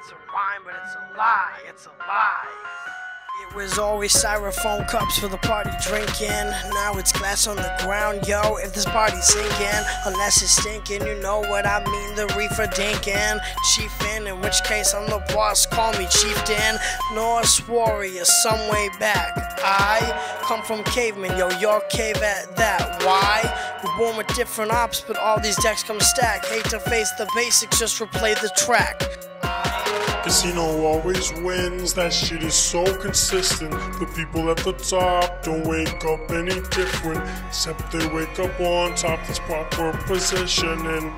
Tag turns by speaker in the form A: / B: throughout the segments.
A: It's a rhyme, but it's a lie. It's a lie. It was always styrofoam cups for the party drinking. Now it's glass on the ground, yo. If this party's sinking, unless it's stinking, you know what I mean. The reefer dinking, chiefin'. In which case I'm the boss. Call me chieftain. Norse warrior, some way back. I come from cavemen, yo. Your cave at that. Why? We're born with different ops, but all these decks come stacked. Hate to face the basics, just replay the track.
B: Casino always wins, that shit is so consistent. The people at the top don't wake up any different, except they wake up on top. That's proper positioning.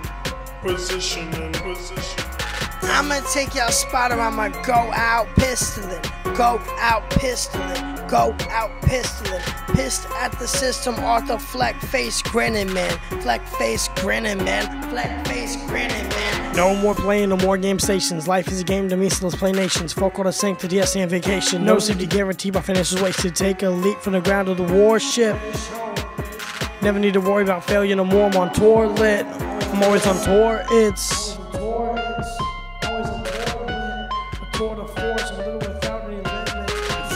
A: I'ma take y'all spot or I'ma go out pistoling. Go out pistoling. Go out pistoling. Pissed at the system, Arthur Fleck face grinning man. Fleck face grinning man. Fleck face grinning man. No more playing, no more game stations. Life is a game to me, so let's play nations. Folk on a sink to the SC and vacation. No safety guarantee, my finish is wasted. Take a leap from the ground of the warship. Never need to worry about failure no more. I'm on tour lit. I'm always on tour. It's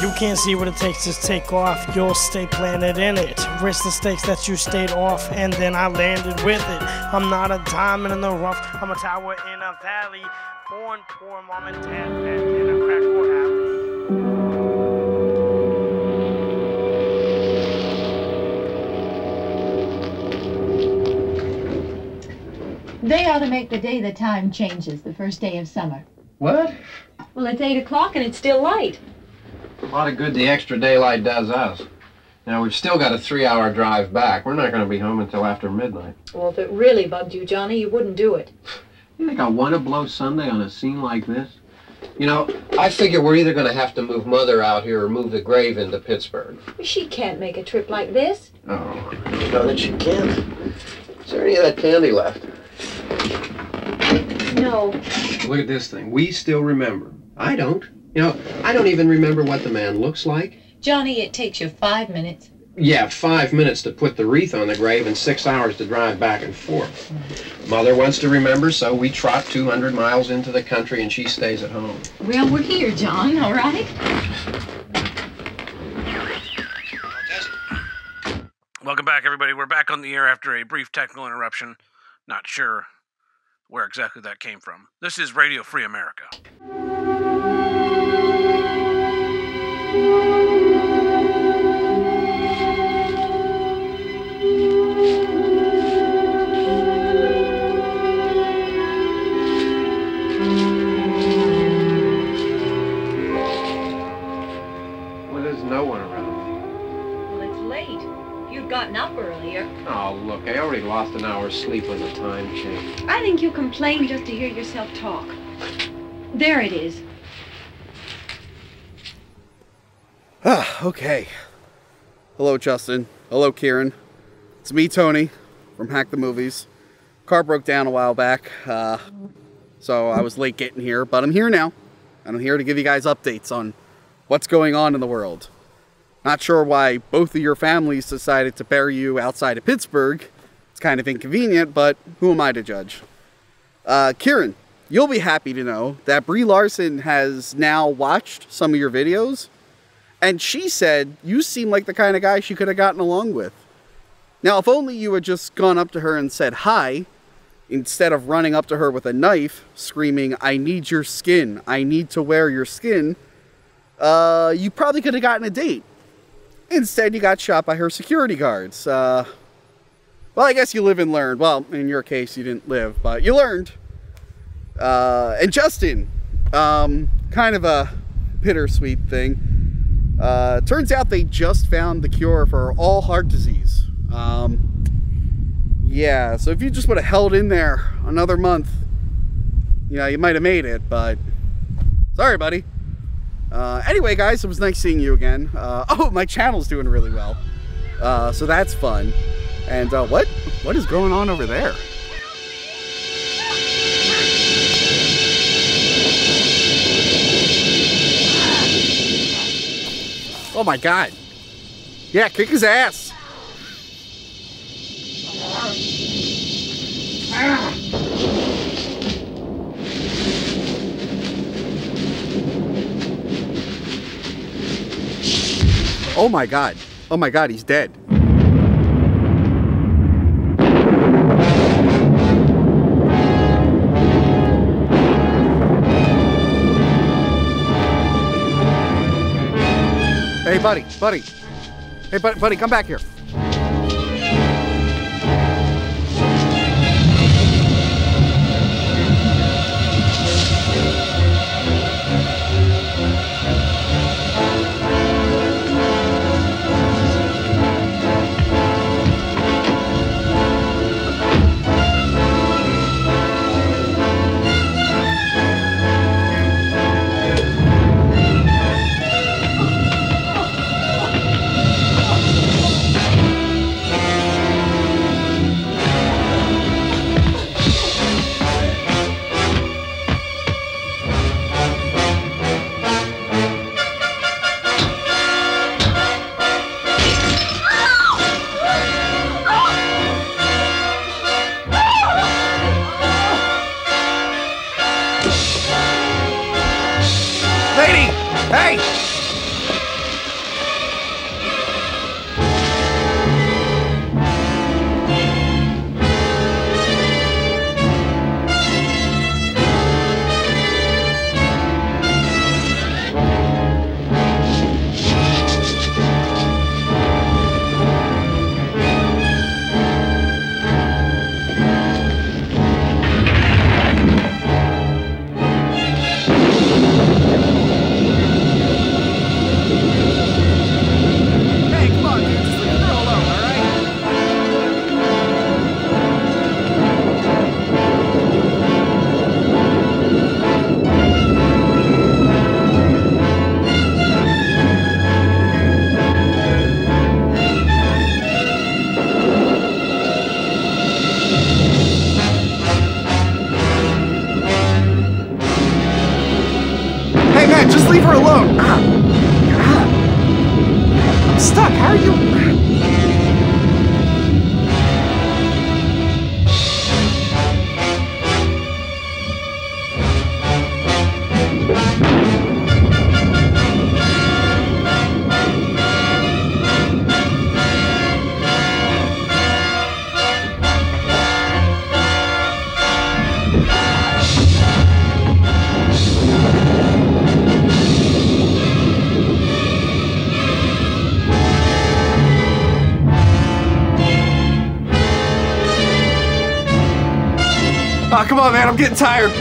A: you can't see what it takes to take off. You'll stay planted in it. Risk the stakes that you stayed off, and then I landed with it. I'm not a diamond in the rough. I'm a tower in a valley. Born poor, mom and dad met in a crack alley.
C: They ought to make the day the time changes, the first day of summer.
D: What?
C: Well, it's 8 o'clock and it's still light.
D: A lot of good the extra daylight does us. Now, we've still got a 3-hour drive back. We're not going to be home until after midnight.
C: Well, if it really bugged you, Johnny, you wouldn't do it.
D: You think I want to blow Sunday on a scene like this? You know, I figure we're either going to have to move Mother out here or move the grave into Pittsburgh.
C: She can't make a trip like this.
D: Oh, you know that she can't. Is there any of that candy left?
C: No.
D: Look at this thing. We still remember. I don't. You know, I don't even remember what the man looks like.
C: Johnny, it takes you 5 minutes.
D: Yeah, 5 minutes to put the wreath on the grave and 6 hours to drive back and forth. Mother wants to remember, so we trot 200 miles into the country and she stays at home.
C: Well, we're here, John, all right?
E: Welcome back, everybody. We're back on the air after a brief technical interruption. Not sure where exactly that came from. This is Radio Free America.
D: Well, there's no one around.
C: Well, it's late. If you'd gotten up earlier.
D: Oh, look, I already lost an hour's sleep when the time changed.
C: I think you complain just to hear yourself talk. There it is.
F: Okay. Hello, Justin. Hello, Kieran. It's me, Tony, from Hack the Movies. Car broke down a while back, so I was late getting here, but I'm here now. And I'm here to give you guys updates on what's going on in the world. Not sure why both of your families decided to bury you outside of Pittsburgh. It's kind of inconvenient, but who am I to judge? Kieran, you'll be happy to know that Brie Larson has now watched some of your videos, and she said you seem like the kind of guy she could have gotten along with. Now, if only you had just gone up to her and said hi, instead of running up to her with a knife, screaming, "I need your skin, I need to wear your skin," you probably could have gotten a date. Instead, you got shot by her security guards. Well, I guess you live and learn. Well, in your case, you didn't live, but you learned. And Justin, kind of a bittersweet thing. Turns out they just found the cure for all heart disease. Yeah, so if you just would have held in there another month, you know, you might have made it, but sorry, buddy. Anyway, guys, it was nice seeing you again. Oh, my channel's doing really well. So that's fun. And what is going on over there? Oh my God. Yeah, kick his ass. Oh my god. Oh my god, he's dead. Hey, buddy. Hey, buddy, come back here. Leave her alone! I'm stuck, how are you? Oh, come on, man, I'm getting tired.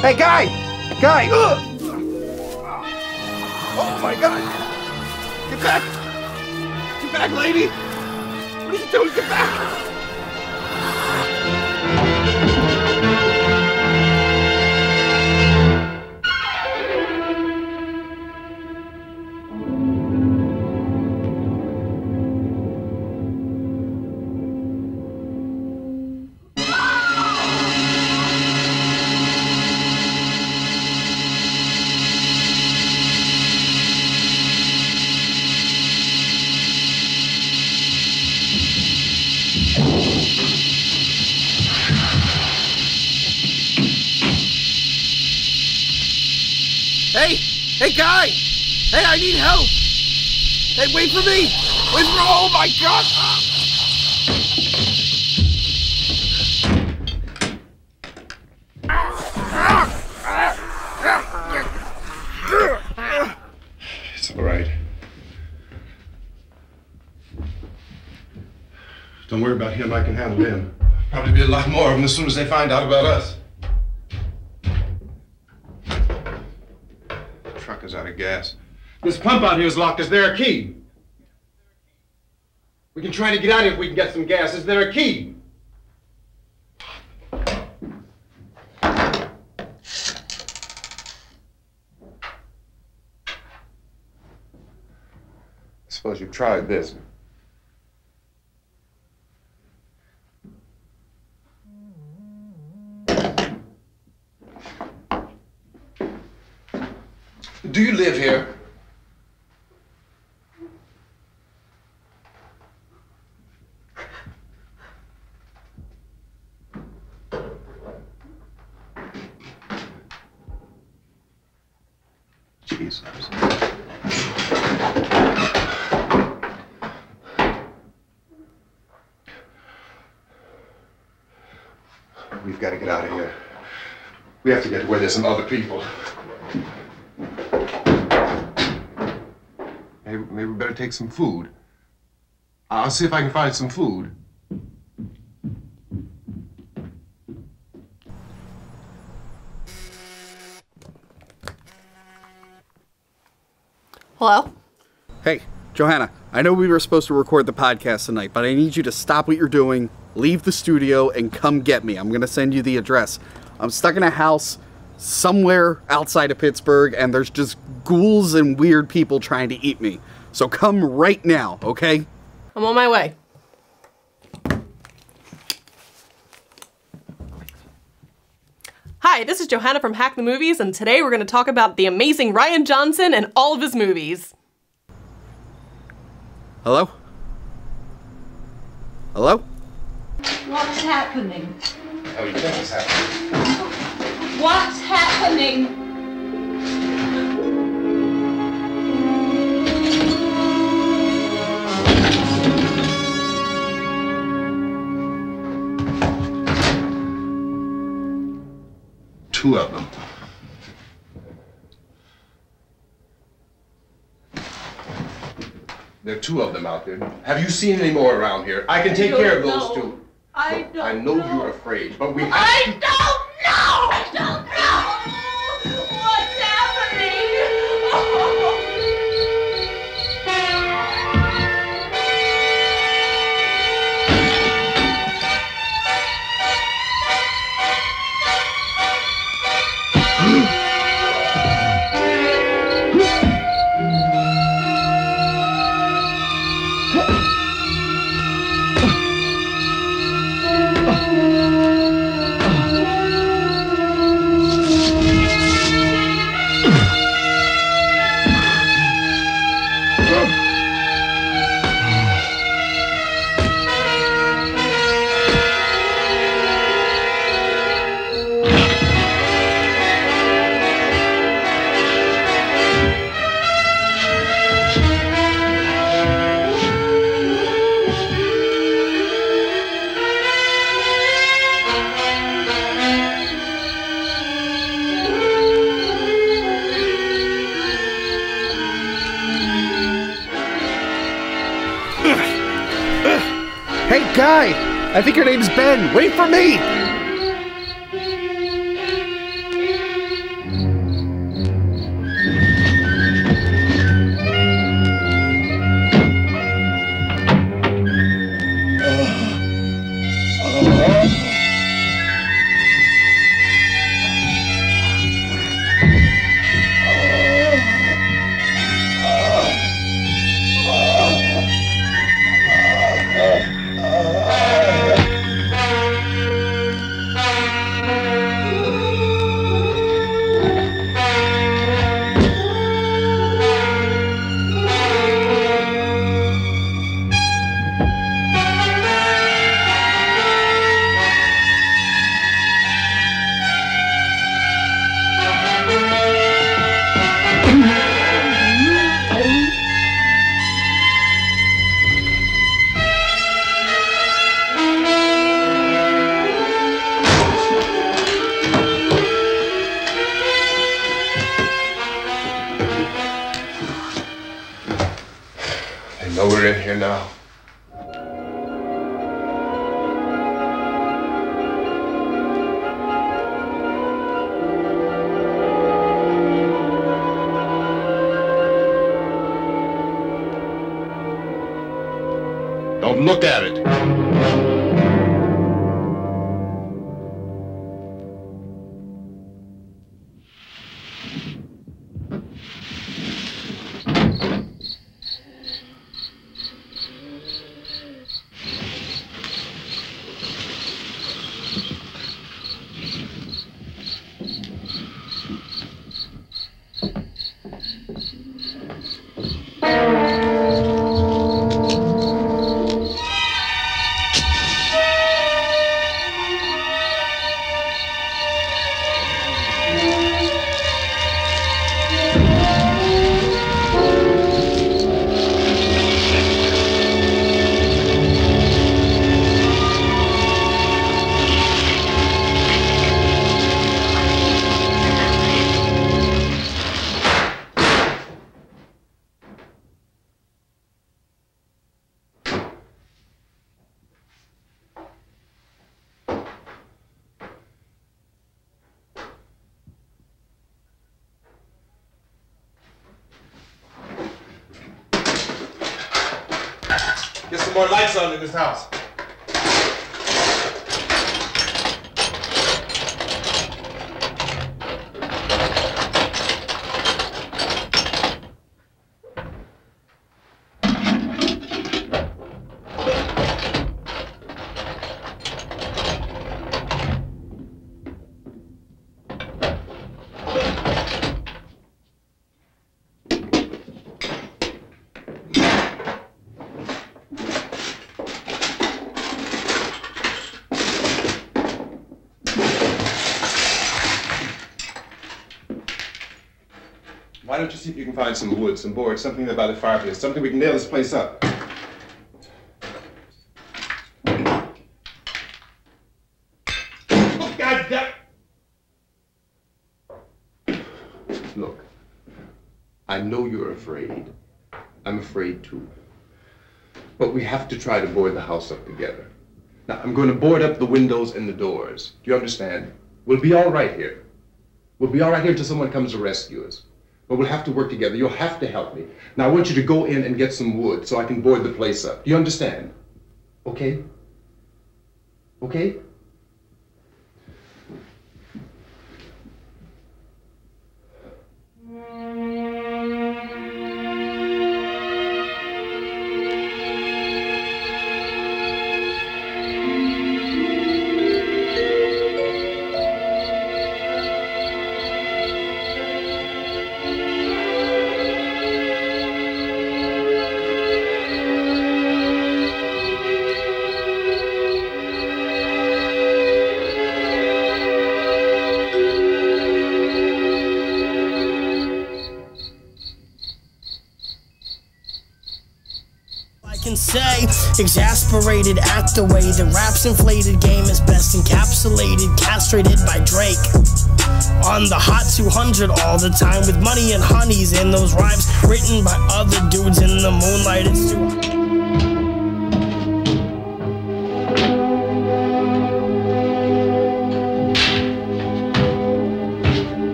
F: Hey, guy! Guy! Ugh! Oh my god! Get back! Get back, lady! What are you doing? Get back! Hey! Hey, guy! Hey, I need help! Hey, wait for me! Wait for me! Oh, my God!
G: It's all right. Don't worry about him. I can handle him. Probably be a lot more of them as soon as they find out about us. The truck is out of gas. This pump out here is locked. Is there a key? We can try to get out of here if we can get some gas. Is there a key? Suppose you've tried this. Do you live here? Jesus. We've got to get out of here. We have to get to where there's some other people. Maybe we better take some food. I'll see if I can find some food.
H: Hello?
F: Hey, Johanna, I know we were supposed to record the podcast tonight, but I need you to stop what you're doing, leave the studio, and come get me. I'm going to send you the address. I'm stuck in a house somewhere outside of Pittsburgh, and there's just ghouls and weird people trying to eat me. So come right now, okay?
H: I'm on my way. Hi, this is Johanna from Hack the Movies, and today we're going to talk about the amazing Rian Johnson and all of his movies.
F: Hello? Hello?
C: What's happening?
G: How do you think it's happening?
C: What's happening?
G: Two of them. There are two of them out there. Have you seen any more around here? I can take care of those two.
C: I
G: Look, I know you're afraid, but we have
C: I
G: to...
C: don't know! I don't know! What's happening?
F: Hey, guy! I think your name's Ben. Wait for me!
G: we're in here now.
I: Don't look at it.
G: Get some more lights on in this house. Why don't you see if you can find some wood, some boards, something there by the fireplace, something we can nail this place up. Oh, God damn!
I: Look, I know you're afraid. I'm afraid too. But we have to try to board the house up together. Now, I'm going to board up the windows and the doors. Do you understand? We'll be all right here. We'll be all right here until someone comes to rescue us. But we'll have to work together. You'll have to help me. Now, I want you to go in and get some wood so I can board the place up. Do you understand? Okay? Okay?
A: Say, exasperated at the way the rap's inflated game is best encapsulated, castrated by Drake. On the hot 200 all the time with money and honeys in those rhymes written by other dudes in the moonlight. It's too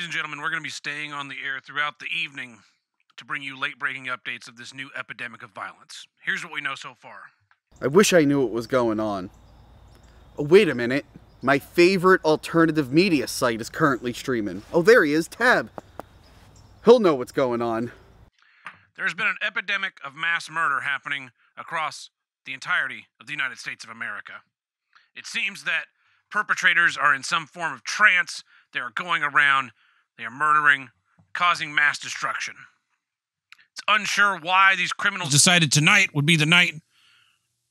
E: and gentlemen, we're going to be staying on the air throughout the evening to bring you late-breaking updates of this new epidemic of violence. Here's what we know so far.
F: I wish I knew what was going on. Oh, wait a minute. My favorite alternative media site is currently streaming. Oh, there he is, Tab. He'll know what's going on.
E: There's been an epidemic of mass murder happening across the entirety of the United States of America. It seems that perpetrators are in some form of trance. They are going around, they are murdering, causing mass destruction. It's unsure why these criminals decided tonight would be the night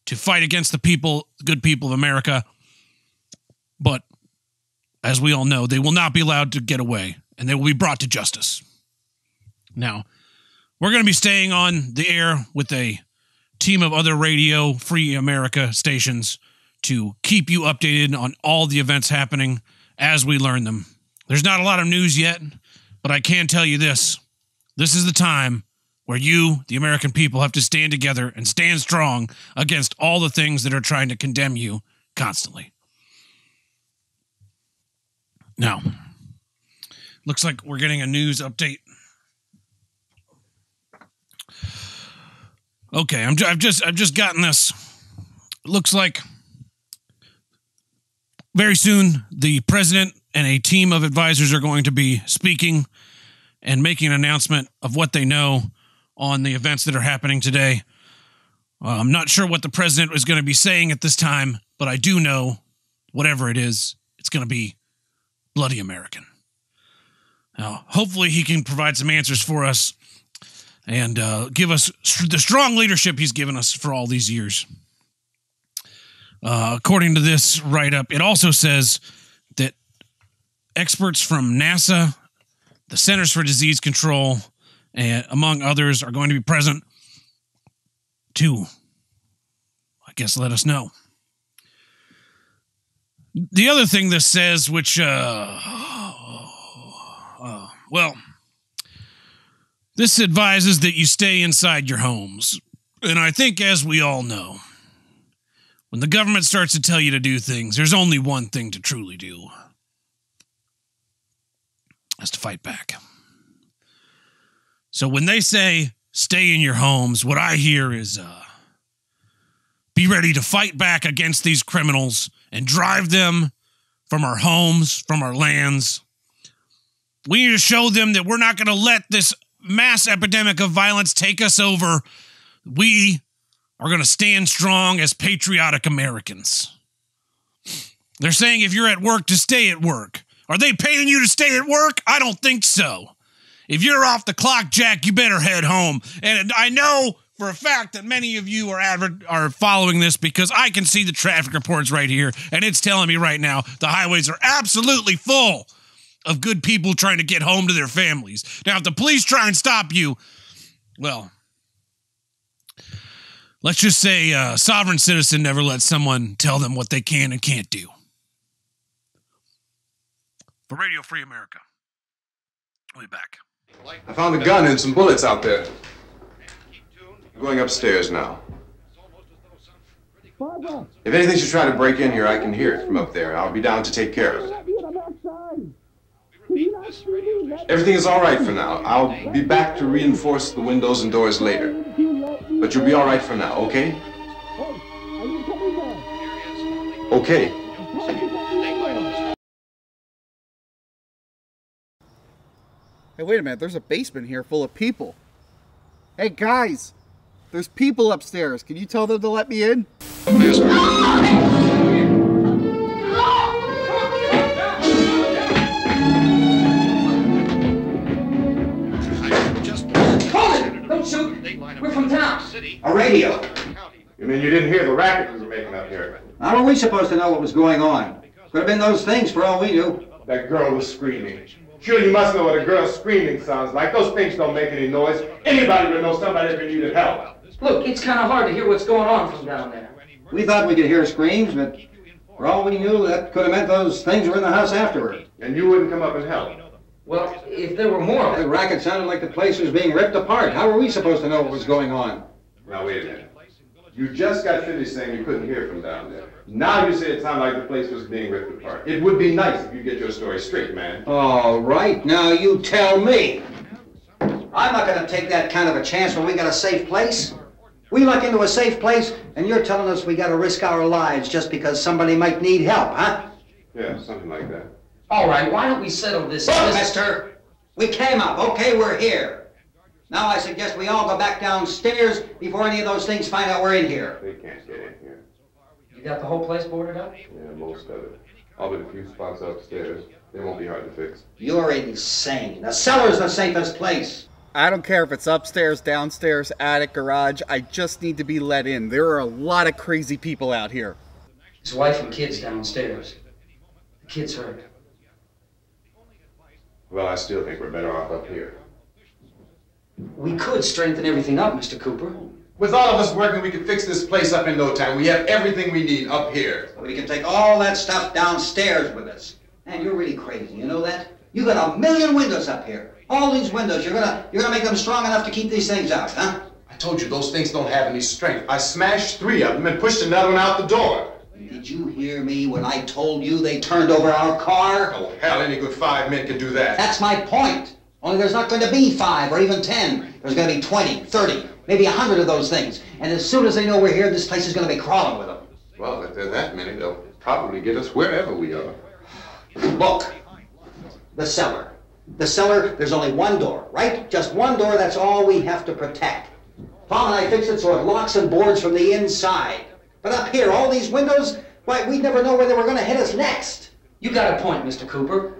E: to fight against the people, the good people of America. But, as we all know, they will not be allowed to get away, and they will be brought to justice. Now, we're going to be staying on the air with a team of other Radio Free America stations to keep you updated on all the events happening as we learn them. There's not a lot of news yet, but I can tell you this. This is the time where you, the American people, have to stand together and stand strong against all the things that are trying to condemn you constantly. Now, looks like we're getting a news update. Okay, I've just gotten this. Looks like very soon the president and a team of advisors are going to be speaking and making an announcement of what they know on the events that are happening today. I'm not sure what the president is going to be saying at this time, but I do know, whatever it is, it's going to be bloody American. Now, hopefully he can provide some answers for us and give us the strong leadership he's given us for all these years. According to this write-up, it also says that experts from NASA, the Centers for Disease Control, and among others, are going to be present to, I guess, let us know. The other thing this says, which, well, this advises that you stay inside your homes. And I think, as we all know, when the government starts to tell you to do things, there's only one thing to truly do. That's to fight back. So when they say, stay in your homes, what I hear is, be ready to fight back against these criminals and drive them from our homes, from our lands. We need to show them that we're not going to let this mass epidemic of violence take us over. We are going to stand strong as patriotic Americans. They're saying if you're at work, to stay at work. Are they paying you to stay at work? I don't think so. If you're off the clock, Jack, you better head home. And I know for a fact that many of you are following this because I can see the traffic reports right here, and it's telling me right now the highways are absolutely full of good people trying to get home to their families. Now, if the police try and stop you, well, let's just say a sovereign citizen never lets someone tell them what they can and can't do. For Radio Free America, we'll be back.
I: I found a gun and some bullets out there. I'm going upstairs now. If anything should try to break in here, I can hear it from up there. I'll be down to take care of it. Everything is all right for now. I'll be back to reinforce the windows and doors later. But you'll be all right for now, okay? Okay.
F: Hey, wait a minute. There's a basement here full of people. Hey, guys. There's people upstairs. Can you tell them to let me in?
J: Don't shoot! We're from town.
K: A radio.
I: You mean you didn't hear the racket we were making up here?
K: How are we supposed to know what was going on? Could have been those things for all we knew.
I: That girl was screaming. Sure, you must know what a girl screaming sounds like. Those things don't make any noise. Anybody would know somebody ever needed help.
J: Look, it's kind of hard to hear what's going on from down there.
K: We thought we could hear screams, but for all we knew, that could have meant those things were in the house afterward.
I: And you wouldn't come up and help?
J: Well, if there were more...
K: The racket sounded like the place was being ripped apart. How were we supposed to know what was going on?
I: Now, wait a minute. You just got finished saying you couldn't hear from down there. Now you say it sounded like the place was being ripped apart. It would be nice if you get your story straight, man.
K: All right, now you tell me. I'm not going to take that kind of a chance when we got a safe place. We luck into a safe place, and you're telling us we got to risk our lives just because somebody might need help, huh?
I: Yeah, something like that.
J: All right, why don't we settle this?
K: Look, mister, we came up. Okay, we're here. Now I suggest we all go back downstairs before any of those things find out we're in here.
I: They can't get in here.
J: You got the whole place boarded up?
I: Yeah, most of it. All but a few spots upstairs. They won't be hard to fix.
K: You're insane. The cellar's the safest place.
F: I don't care if it's upstairs, downstairs, attic, garage. I just need to be let in. There are a lot of crazy people out here.
J: His wife and kids downstairs. The kids hurt.
I: Well, I still think we're better off up here.
J: We could strengthen everything up, Mr. Cooper.
I: With all of us working, we could fix this place up in no time. We have everything we need up here.
K: We can take all that stuff downstairs with us. Man, you're really crazy, you know that? You got 1,000,000 windows up here. All these windows, you're gonna make them strong enough to keep these things out, huh?
I: I told you, those things don't have any strength. I smashed 3 of them and pushed another one out the door.
K: Did you hear me when I told you they turned over our car?
I: Oh, hell, any good 5 men can do that.
K: That's my point. Only there's not going to be 5 or even 10. There's going to be 20, 30, maybe 100 of those things. And as soon as they know we're here, this place is going to be crawling with them.
I: Well, if there are that many, they'll probably get us wherever we are.
K: Look, the cellar. The cellar, there's only one door, right? Just one door, that's all we have to protect. Tom and I fixed it so it locks and boards from the inside. But up here, all these windows, why, we'd never know where they were going to hit us next.
J: You got a point, Mr. Cooper.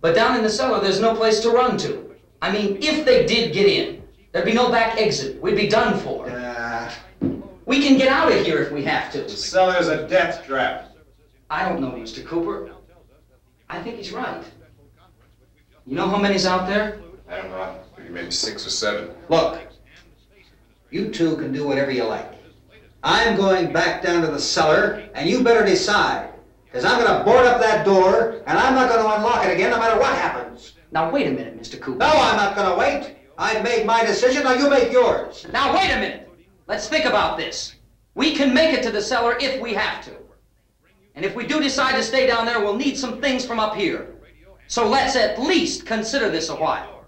J: But down in the cellar, there's no place to run to. I mean, if they did get in, there'd be no back exit. We'd be done for. We can get out of here if we have to.
I: The cellar's a death trap.
J: I don't know, Mr. Cooper. I think he's right. You know how many's out there?
I: I don't know. Maybe 6 or 7.
K: Look, you two can do whatever you like. I'm going back down to the cellar, and you better decide. Because I'm going to board up that door, and I'm not going to unlock it again no matter what happens.
J: Now, wait a minute, Mr. Cooper.
K: No, I'm not going to wait. I've made my decision, now you make yours.
J: Now, wait a minute. Let's think about this. We can make it to the cellar if we have to. And if we do decide to stay down there, we'll need some things from up here. So let's at least consider this a while.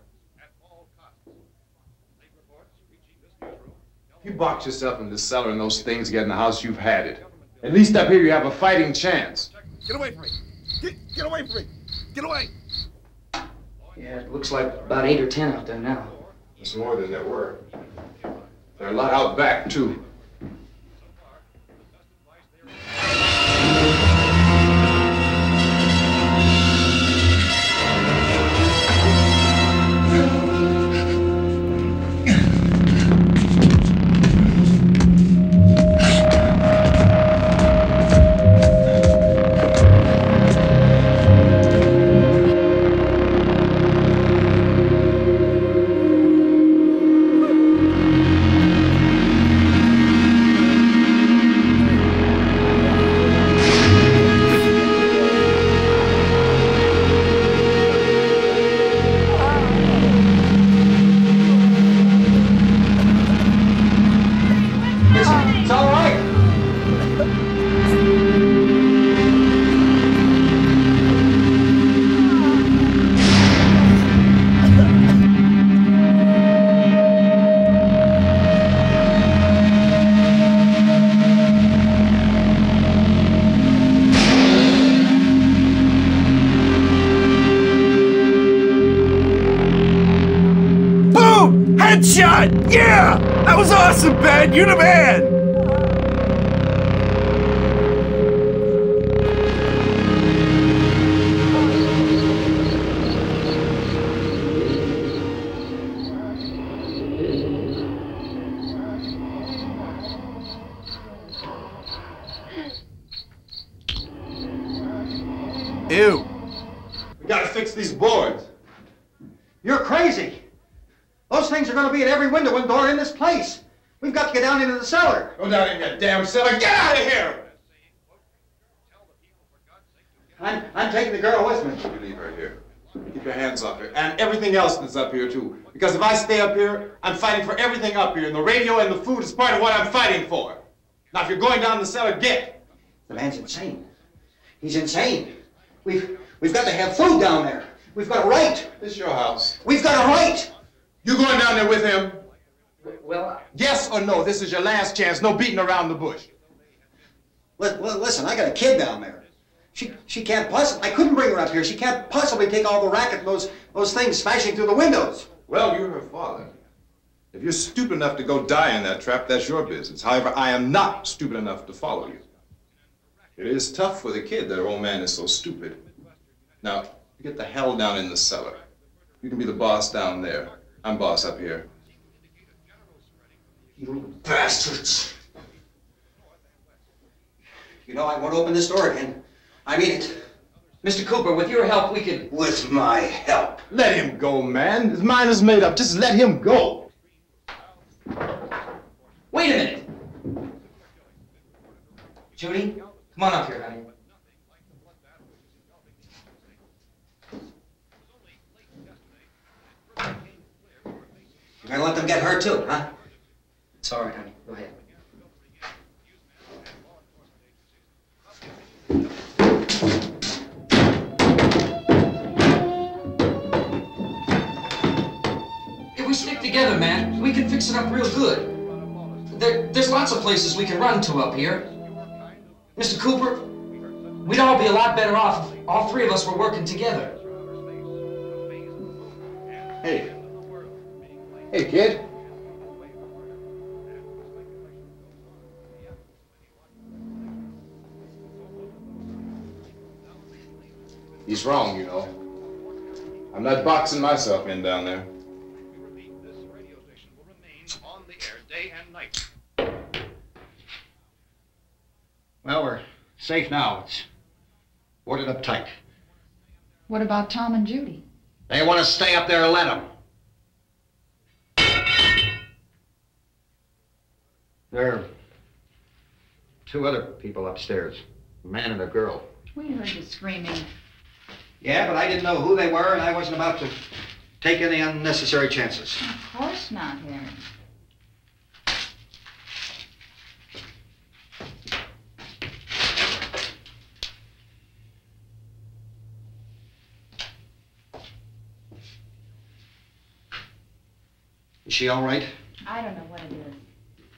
I: If you box yourself in the cellar and those things get in the house, you've had it. At least up here you have a fighting chance.
F: Get away from me! Get away from me! Get away!
J: Yeah, it looks like about 8 or 10 out there now.
I: It's more than there were. There are a lot out back, too.
L: Headshot! Yeah! That was awesome, Ben! You're the man!
F: Ew.
K: We gotta fix these boards. You're crazy. Those things are going to be at every window and door in this place. We've got to get down into the cellar.
I: Go down in that damn cellar. Get out of here!
K: I'm taking the girl with me.
I: You leave her here. Keep your hands off her. And everything else that's up here, too. Because if I stay up here, I'm fighting for everything up here. And the radio and the food is part of what I'm fighting for.
M: Now, if you're going down the cellar, get.
K: The man's insane. He's insane. We've got to have food down there. We've got a right.
I: This is your house.
K: We've got a right.
I: You going down there with him?
J: Well,
I: yes or no? This is your last chance. No beating around the bush.
K: Listen, I got a kid down there. She can't possibly. I couldn't bring her up here. She can't possibly take all the racket and those things smashing through the windows.
I: Well, you're her father. If you're stupid enough to go die in that trap, that's your business. However, I am not stupid enough to follow you. It is tough for the kid that her old man is so stupid. Now, you get the hell down in the cellar. You can be the boss down there. I'm boss up here.
K: You bastards. You know, I won't open this door again. I mean it.
J: Mr. Cooper, with your help, we could...
K: With my help.
I: Let him go, man. His mind is made up. Just let him go.
J: Wait a minute. Judy, come on up here, honey.
K: You're gonna let them get hurt too, huh?
J: It's all right, honey. Go ahead. If we stick together, man, we can fix it up real good. There's lots of places we can run to up here. Mr. Cooper, we'd all be a lot better off if all three of us were working together.
I: Hey. Hey, kid. He's wrong, you know. I'm not boxing myself in down there.
N: This radio station will remain on the air day and night.
K: Well, we're safe now. It's boarded up tight.
O: What about Tom and Judy?
K: They want to stay up there, let them. There are two other people upstairs, a man and a girl.
O: We heard you screaming.
K: Yeah, but I didn't know who they were, and I wasn't about to take any unnecessary chances.
O: Of course not, Harry.
K: Is she all right?
O: I don't know what it is.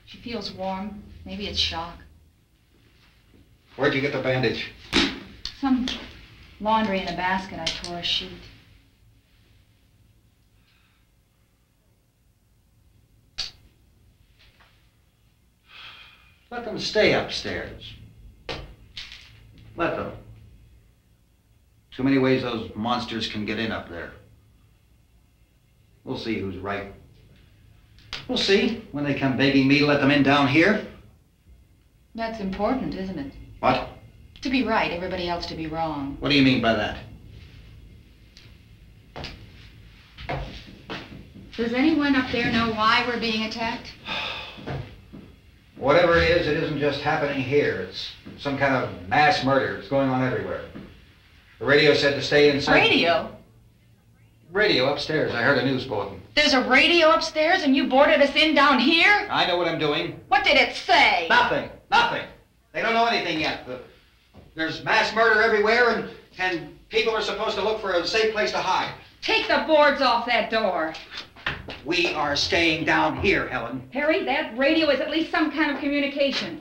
O: She feels warm. Maybe it's shock.
K: Where'd you get the bandage?
O: Some laundry in a basket. I tore a sheet.
K: Let them stay upstairs. Let them. Too many ways those monsters can get in up there. We'll see who's right. We'll see when they come begging me to let them in down here.
O: That's important, isn't it?
K: What?
O: To be right, everybody else to be wrong.
K: What do you mean by that?
O: Does anyone up there know why we're being attacked?
K: Whatever it isn't just happening here. It's some kind of mass murder. It's going on everywhere. The radio said to stay inside.
O: Radio?
K: Radio upstairs. I heard a news bulletin.
O: There's a radio upstairs and you boarded us in down here?
K: I know what I'm doing.
O: What did it say?
K: Nothing. Nothing. They don't know anything yet. There's mass murder everywhere and people are supposed to look for a safe place to hide.
O: Take the boards off that door.
K: We are staying down here, Helen.
O: Harry, that radio is at least some kind of communication.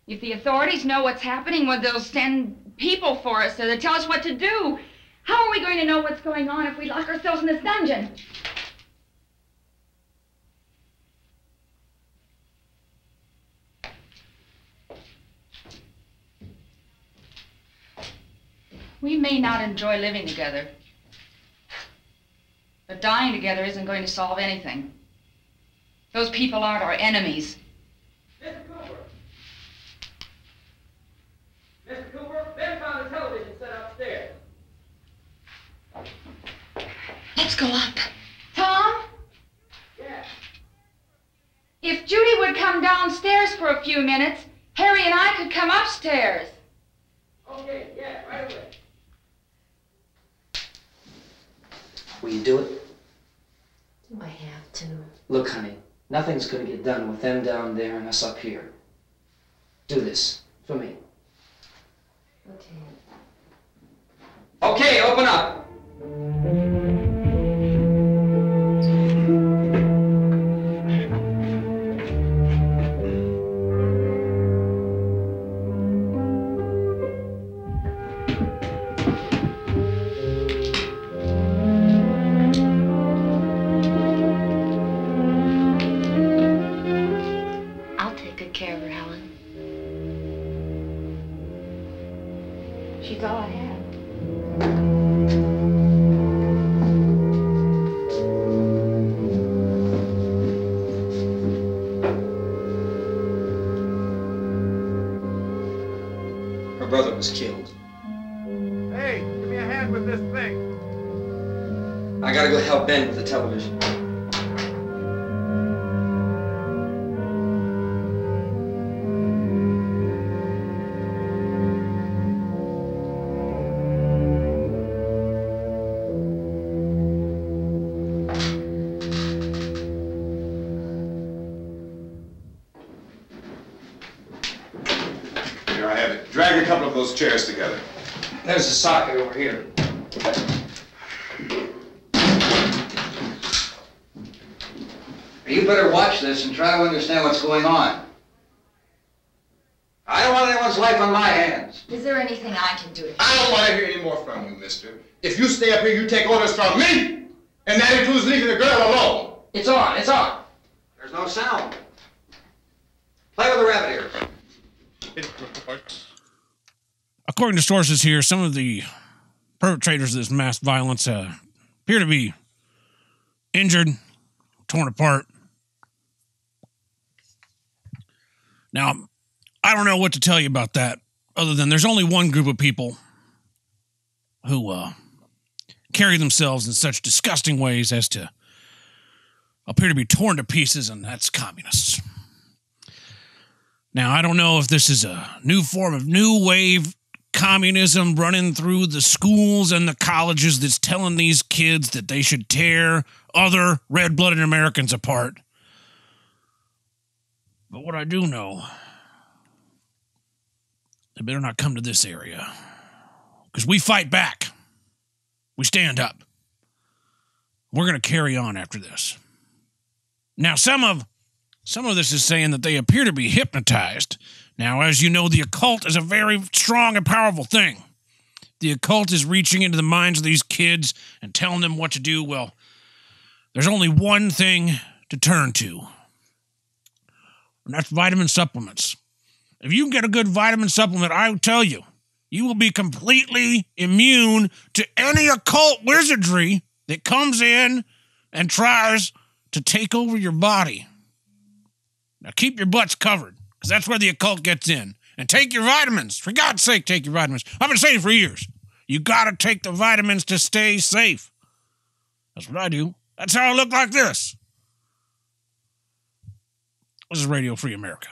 O: If the authorities know what's happening, well, they'll send people for us to tell us what to do. How are we going to know what's going on if we lock ourselves in this dungeon? We may not enjoy living together, but dying together isn't going to solve anything. Those people aren't our enemies.
J: Mr. Cooper! Mr. Cooper, Ben found a television set upstairs.
O: Let's go up. Tom?
J: Yeah.
O: If Judy would come downstairs for a few minutes, Harry and I could come upstairs.
J: Okay, yeah, right away. Will you do it?
P: Do I have to?
J: Look, honey, nothing's going to get done with them down there and us up here. do this for me.
P: Okay.
J: Okay, open up.
P: I'll take good care of her, Helen. She's all I have.
M: Her brother was killed.
L: Hey, give me a hand with this thing.
J: I gotta go help Ben with the television.
N: Here I have it. Drag a couple of those chairs together.
J: There's the socket over here. You better watch this and try to understand what's going on. I don't want anyone's life on my hands.
O: Is there anything I can do?
N: I don't want to hear any more from you, mister. If you stay up here, you take orders from me. And that includes leaving the girl alone.
J: It's on, it's on. There's no sound. Play with the rabbit ears.
E: According to sources here, some of the perpetrators of this mass violence appear to be injured, torn apart. Now, I don't know what to tell you about that, other than there's only one group of people who carry themselves in such disgusting ways as to appear to be torn to pieces, and that's communists. Now, I don't know if this is a new form of new wave communism running through the schools and the colleges that's telling these kids that they should tear other red-blooded Americans apart. But what I do know, they better not come to this area. Because we fight back. We stand up. We're going to carry on after this. Now, some of this is saying that they appear to be hypnotized. Now, as you know, the occult is a very strong and powerful thing. The occult is reaching into the minds of these kids and telling them what to do. Well, there's only one thing to turn to, and that's vitamin supplements. If you can get a good vitamin supplement, I will tell you, you will be completely immune to any occult wizardry that comes in and tries to take over your body. Now keep your butts covered, because that's where the occult gets in. And take your vitamins. For God's sake, take your vitamins. I've been saying it for years. You got to take the vitamins to stay safe. That's what I do. That's how I look like this. This is Radio Free America.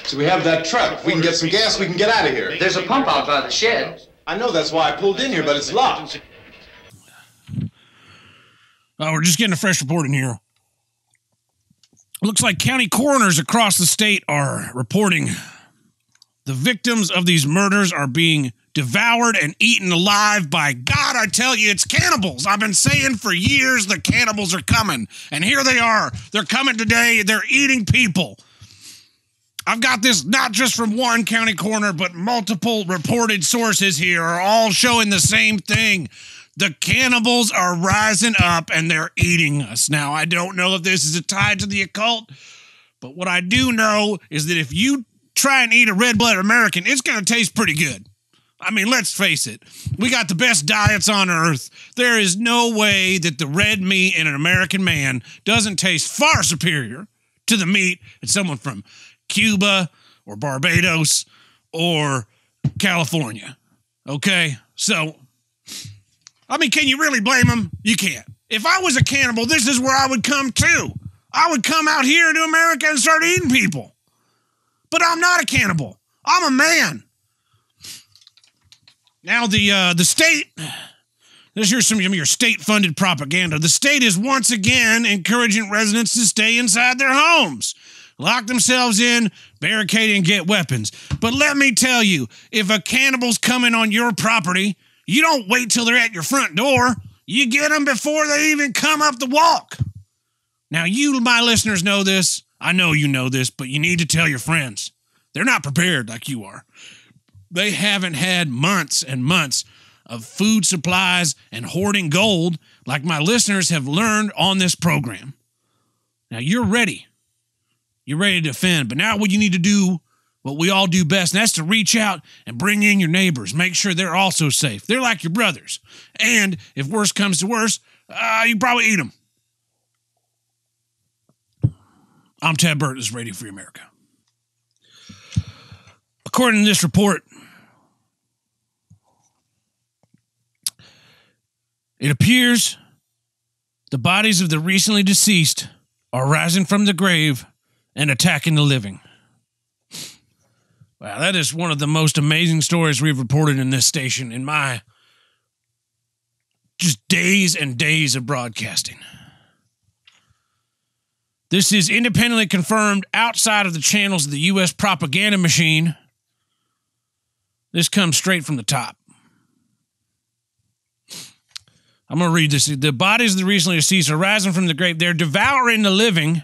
N: So we have that truck. If we can get some gas, we can get out of here.
J: There's a pump out by the shed.
N: I know, that's why I pulled in here, but it's locked.
E: We're just getting a fresh report in here. Looks like county coroners across the state are reporting the victims of these murders are being devoured and eaten alive by, God, I tell you, it's cannibals. I've been saying for years the cannibals are coming. And here they are. They're coming today. They're eating people. I've got this not just from one county coroner, but multiple reported sources here are all showing the same thing. The cannibals are rising up and they're eating us. Now, I don't know if this is tied to the occult, but what I do know is that if you try and eat a red-blooded American, it's going to taste pretty good. I mean, let's face it. We got the best diets on earth. There is no way that the red meat in an American man doesn't taste far superior to the meat that someone from Cuba or Barbados or California. Okay? So, I mean, can you really blame them? You can't. If I was a cannibal, this is where I would come too. I would come out here to America and start eating people. But I'm not a cannibal. I'm a man. Now, the state, here's some of your state-funded propaganda. The state is once again encouraging residents to stay inside their homes. lock themselves in, barricade, and get weapons. But let me tell you, if a cannibal's coming on your property, you don't wait till they're at your front door. You get them before they even come up the walk. Now, you, my listeners, know this. I know you know this, but you need to tell your friends. They're not prepared like you are. They haven't had months and months of food supplies and hoarding gold like my listeners have learned on this program. Now, you're ready. You're ready to defend. But now what you need to do, what we all do best, and that's to reach out and bring in your neighbors. Make sure they're also safe. They're like your brothers. And if worse comes to worse, you probably eat them. I'm Ted Birt. This is Radio Free America. According to this report, it appears the bodies of the recently deceased are rising from the grave and attacking the living. Wow, that is one of the most amazing stories we've reported in this station in my just days and days of broadcasting. This is independently confirmed outside of the channels of the U.S. propaganda machine. This comes straight from the top. I'm going to read this. The bodies of the recently deceased are rising from the grave. They're devouring the living.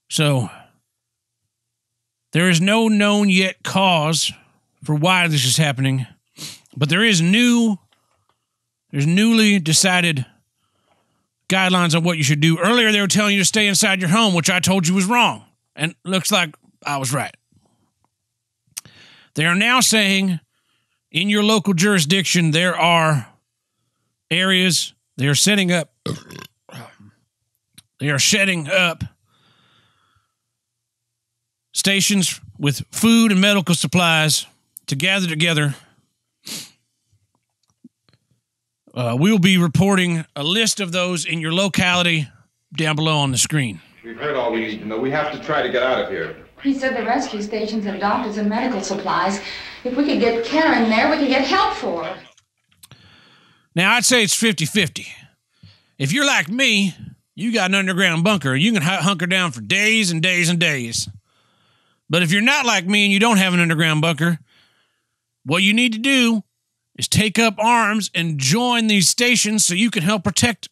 E: So, there is no known yet cause for why this is happening. But there's newly decided guidelines on what you should do. Earlier, they were telling you to stay inside your home, which I told you was wrong. And looks like I was right. They are now saying in your local jurisdiction, there are areas they are setting up. They are setting up stations with food and medical supplies to gather together. We will be reporting a list of those in your locality down below on the screen.
I: We've heard all we need to know. We have to try to get out of here.
O: He said the rescue stations have doctors and medical supplies. If we could get Kieran there, we could get help for her.
E: Now, I'd say it's 50-50. If you're like me, you got an underground bunker. You can hunker down for days and days and days. But if you're not like me and you don't have an underground bunker, what you need to do is take up arms and join these stations so you can help protect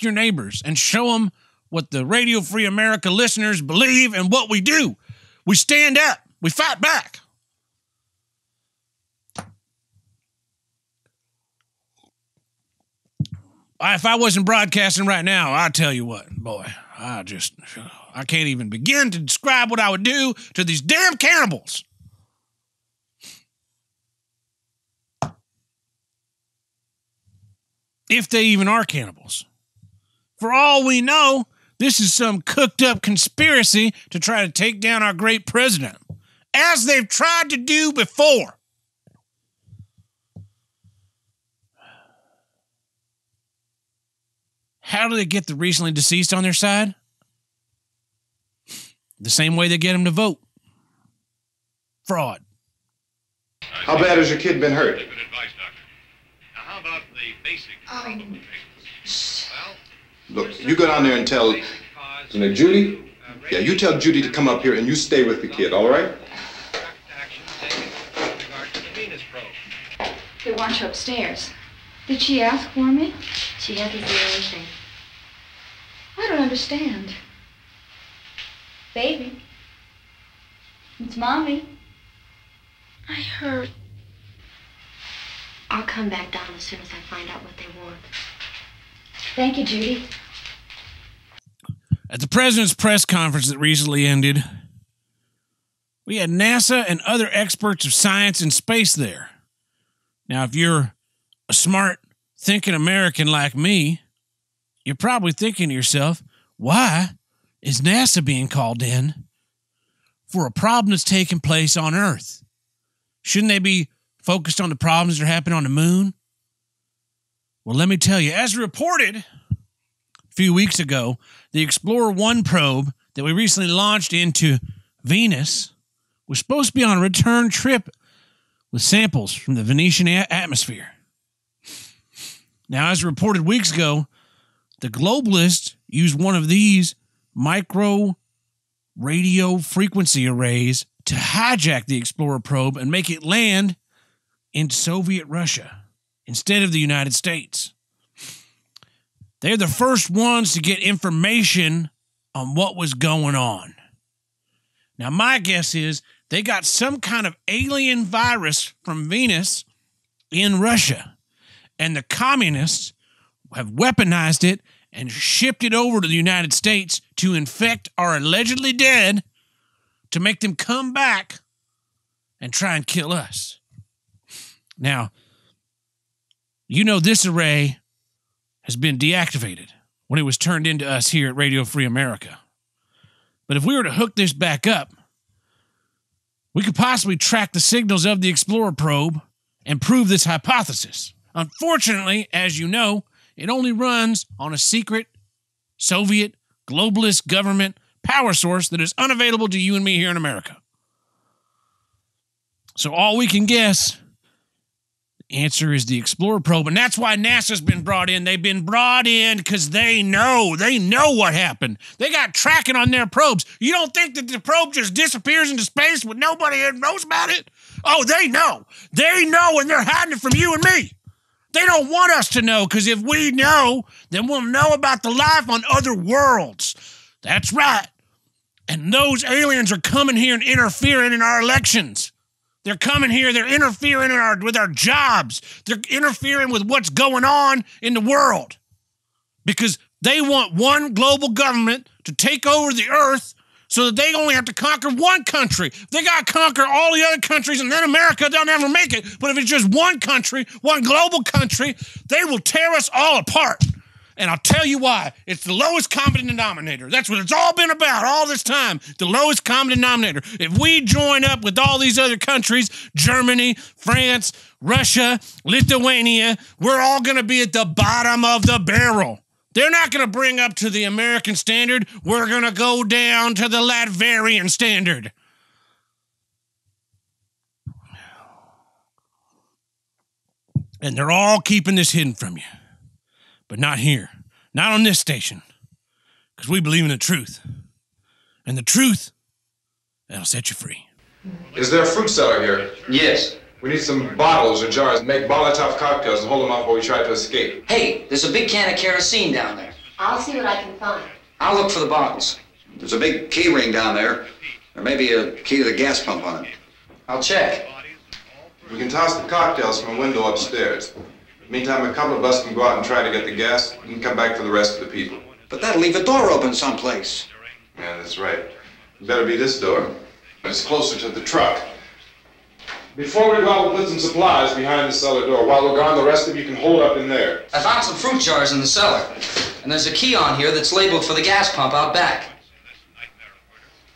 E: your neighbors and show them what the Radio Free America listeners believe and what we do. We stand up. We fight back. If I wasn't broadcasting right now, I tell you what, boy, I can't even begin to describe what I would do to these damn cannibals. If they even are cannibals. For all we know, this is some cooked up conspiracy to try to take down our great president, as they've tried to do before. How do they get the recently deceased on their side? The same way they get them to vote. Fraud.
I: How bad has your kid been hurt?
Q: How about the basic
I: Look, you go down there and tell, Judy? Yeah, you tell Judy to come up here and you stay with the kid, all right?
O: They want you upstairs. Did she ask for me?
P: She hasn't seen anything.
O: I don't understand. Baby. It's Mommy.
P: I heard. I'll come back down as soon as I find out what they want.
O: Thank you, Judy.
E: At the president's press conference that recently ended, we had NASA and other experts of science and space there. Now, if you're a smart, thinking American like me, you're probably thinking to yourself, why is NASA being called in for a problem that's taking place on Earth? Shouldn't they be focused on the problems that are happening on the moon? Well, let me tell you, as reported a few weeks ago, the Explorer 1 probe that we recently launched into Venus was supposed to be on a return trip with samples from the Venetian atmosphere. Now, as reported weeks ago, the globalists used one of these micro radio frequency arrays to hijack the Explorer probe and make it land in Soviet Russia instead of the United States. They're the first ones to get information on what was going on. Now, my guess is they got some kind of alien virus from Venus in Russia, and the communists have weaponized it and shipped it over to the United States to infect our allegedly dead to make them come back and try and kill us. Now, you know this array has been deactivated when it was turned into us here at Radio Free America. But if we were to hook this back up, we could possibly track the signals of the Explorer probe and prove this hypothesis. Unfortunately, as you know, it only runs on a secret Soviet globalist government power source that is unavailable to you and me here in America. So all we can guess, the answer is the Explorer probe, and that's why NASA's been brought in. They've been brought in because they know what happened. They got tracking on their probes. You don't think that the probe just disappears into space when nobody knows about it? Oh, they know. They know, and they're hiding it from you and me. They don't want us to know, because if we know, then we'll know about the life on other worlds. That's right. And those aliens are coming here and interfering in our elections. They're coming here, they're interfering with our jobs. They're interfering with what's going on in the world. Because they want one global government to take over the earth so that they only have to conquer one country. They got to conquer all the other countries, and then America, they'll never make it. But if it's just one country, one global country, they will tear us all apart. And I'll tell you why. It's the lowest common denominator. That's what it's all been about all this time. The lowest common denominator. If we join up with all these other countries, Germany, France, Russia, Lithuania, we're all going to be at the bottom of the barrel. They're not going to bring up to the American standard. We're going to go down to the Latvian standard. And they're all keeping this hidden from you. But not here. Not on this station. Because we believe in the truth. And the truth, that'll set you free.
N: Is there a fruit cellar here?
J: Yes.
N: We need some bottles or jars to make Molotov cocktails and hold them off while we try to escape.
J: Hey, there's a big can of kerosene down there.
P: I'll see what I can find.
J: I'll look for the bottles.
K: There's a big key ring down there. There may be a key to the gas pump on it.
J: I'll check.
N: We can toss the cocktails from a window upstairs. Meantime, a couple of us can go out and try to get the gas and come back for the rest of the people.
K: But that'll leave a door open someplace.
N: Yeah, that's right. It better be this door. It's closer to the truck. Before we go out, we'll put some supplies behind the cellar door. While we're gone, the rest of you can hold up in there.
J: I found some fruit jars in the cellar. And there's a key on here that's labeled for the gas pump out back.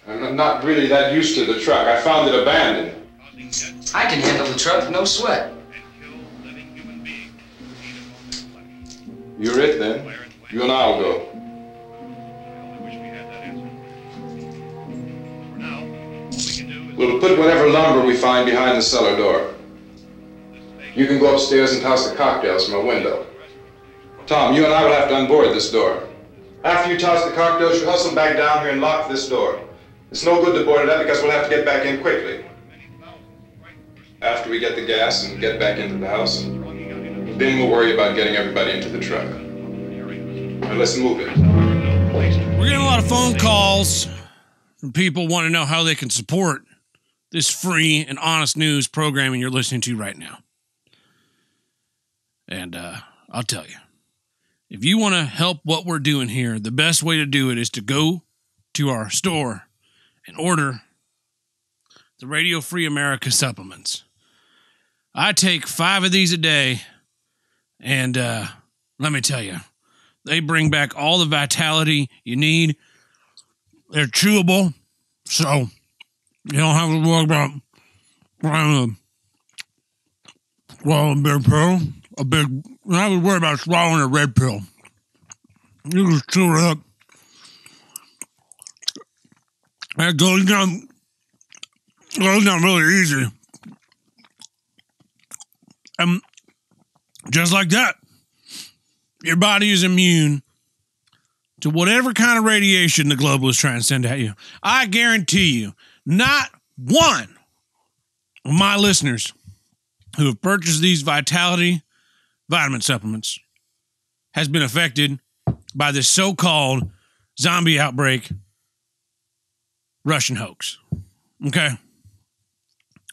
N: I'm not really that used to the truck. I found it abandoned.
J: I can handle the truck, no sweat.
N: You're it, then. You and I'll go. We'll put whatever lumber we find behind the cellar door. You can go upstairs and toss the cocktails from a window. Tom, you and I will have to unboard this door. After you toss the cocktails, you hustle back down here and lock this door. It's no good to board it up because we'll have to get back in quickly. After we get the gas and get back into the house, then we'll worry about getting everybody into the truck. Now let's move it.
E: We're getting a lot of phone calls from people wanting to know how they can support this free and honest news programming you're listening to right now. And I'll tell you, if you want to help what we're doing here, the best way to do it is to go to our store and order the Radio Free America supplements. I take 5 of these a day, and let me tell you, they bring back all the vitality you need. They're chewable, so you don't have to worry about swallowing a big pill. You don't have to worry about swallowing a red pill. You just chew it up. That goes down really easy. And just like that, your body is immune to whatever kind of radiation the globalists trying to send at you. I guarantee you, not one of my listeners who have purchased these Vitality vitamin supplements has been affected by this so-called zombie outbreak Russian hoax. Okay?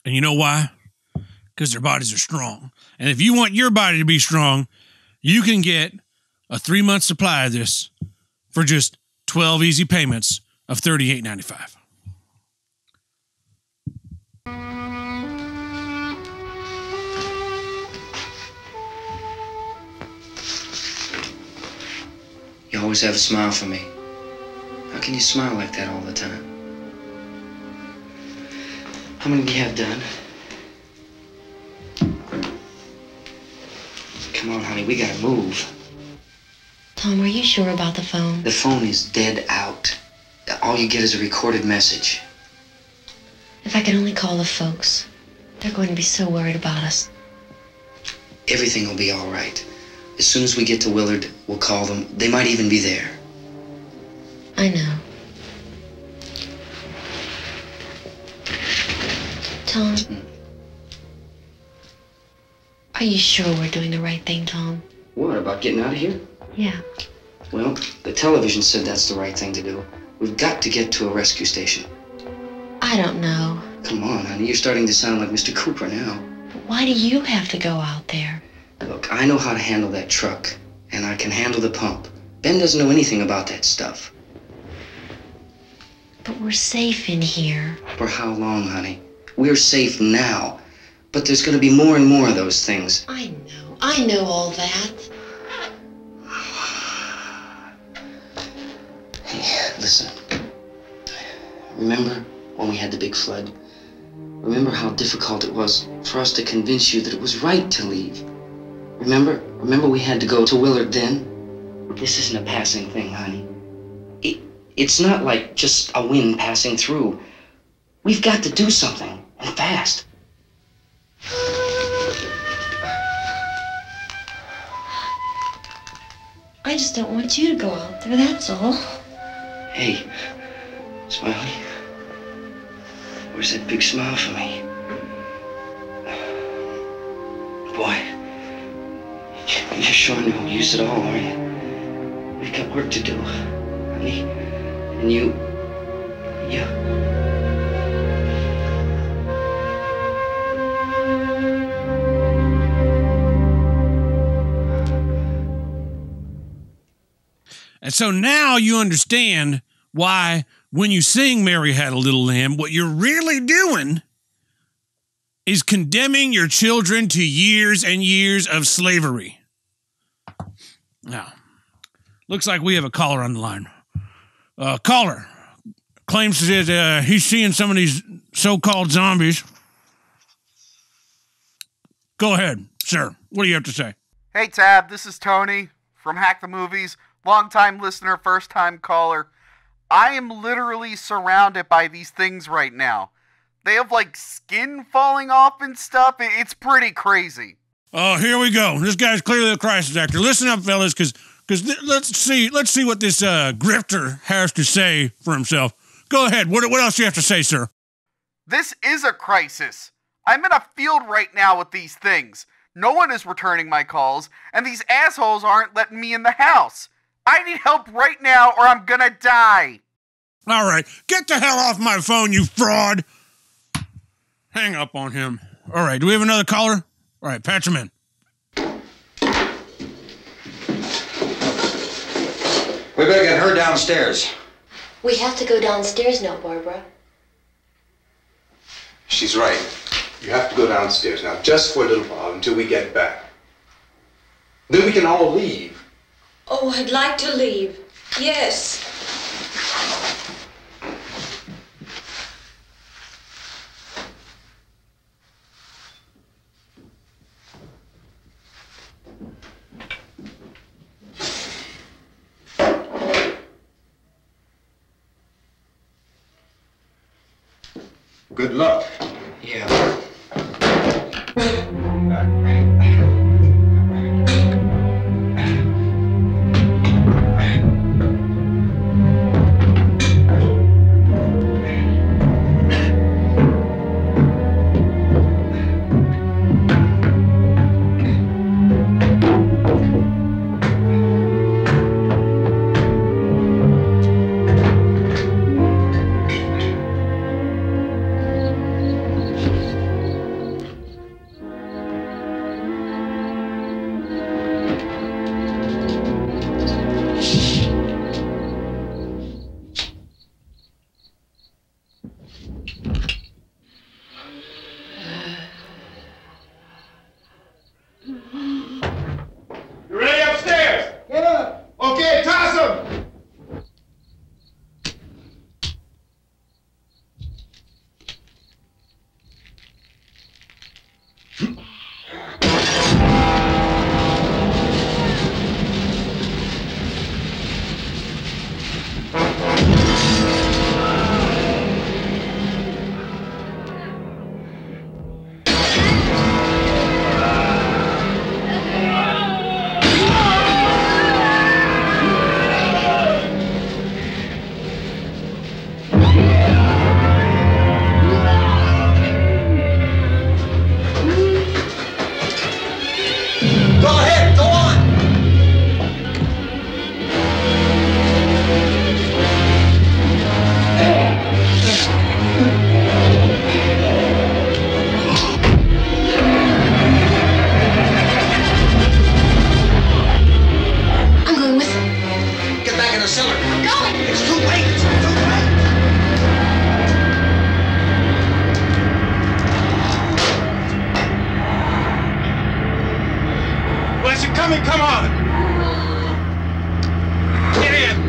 E: And you know why? Because their bodies are strong. And if you want your body to be strong, you can get a 3-month supply of this for just 12 easy payments of $38.95.
J: You always have a smile for me. How can you smile like that all the time? How many do you have done? Come on, honey, we gotta move.
P: Tom, are you sure about the phone?
J: The phone is dead out. All you get is a recorded message.
P: If I could only call the folks. They're going to be so worried about us.
J: Everything will be all right. As soon as we get to Willard, we'll call them. They might even be there.
P: I know. Tom? Are you sure we're doing the right thing, Tom?
J: What, about getting out of here?
P: Yeah.
J: Well, the television said that's the right thing to do. We've got to get to a rescue station.
P: I don't know.
J: Come on, honey. You're starting to sound like Mr. Cooper now.
P: But why do you have to go out there?
J: Look, I know how to handle that truck, and I can handle the pump. Ben doesn't know anything about that stuff.
P: But we're safe in here.
J: For how long, honey? We're safe now. But there's going to be more and more of those things.
P: I know all that.
J: Hey, listen. Remember when we had the big flood? Remember how difficult it was for us to convince you that it was right to leave? Remember we had to go to Willard then? This isn't a passing thing, honey. It's not like just a wind passing through. We've got to do something, and fast.
P: I just don't want you to go out there, that's all.
J: Hey, Smiley. Where's that big smile for me? Boy, you're sure no use at all, are you? We've got work to do, honey. And you...
E: And so now you understand why when you sing Mary Had a Little Lamb, what you're really doing is condemning your children to years and years of slavery. Now, looks like we have a caller on the line. Caller claims that he's seeing some of these so-called zombies. Go ahead, sir. What do you have to say?
F: Hey, Tab, this is Tony from Hack the Movies. Long-time listener, first-time caller. I am literally surrounded by these things right now. They have, like, skin falling off and stuff. It's pretty crazy.
E: Oh, here we go. This guy's clearly a crisis actor. Listen up, fellas, because let's see what this grifter has to say for himself. Go ahead. What else do you have to say, sir?
F: This is a crisis. I'm in a field right now with these things. No one is returning my calls, and these assholes aren't letting me in the house. I need help right now or I'm gonna die.
E: All right, get the hell off my phone, you fraud. Hang up on him. All right, do we have another caller? All right, patch him in.
M: We better get her downstairs.
P: We have to go downstairs now, Barbara.
I: She's right. You have to go downstairs now, just for a little while, until we get back. Then we can all leave.
C: Oh, I'd like to leave. Yes.
M: Good luck.
J: Yeah.
N: coming, come on! Get in!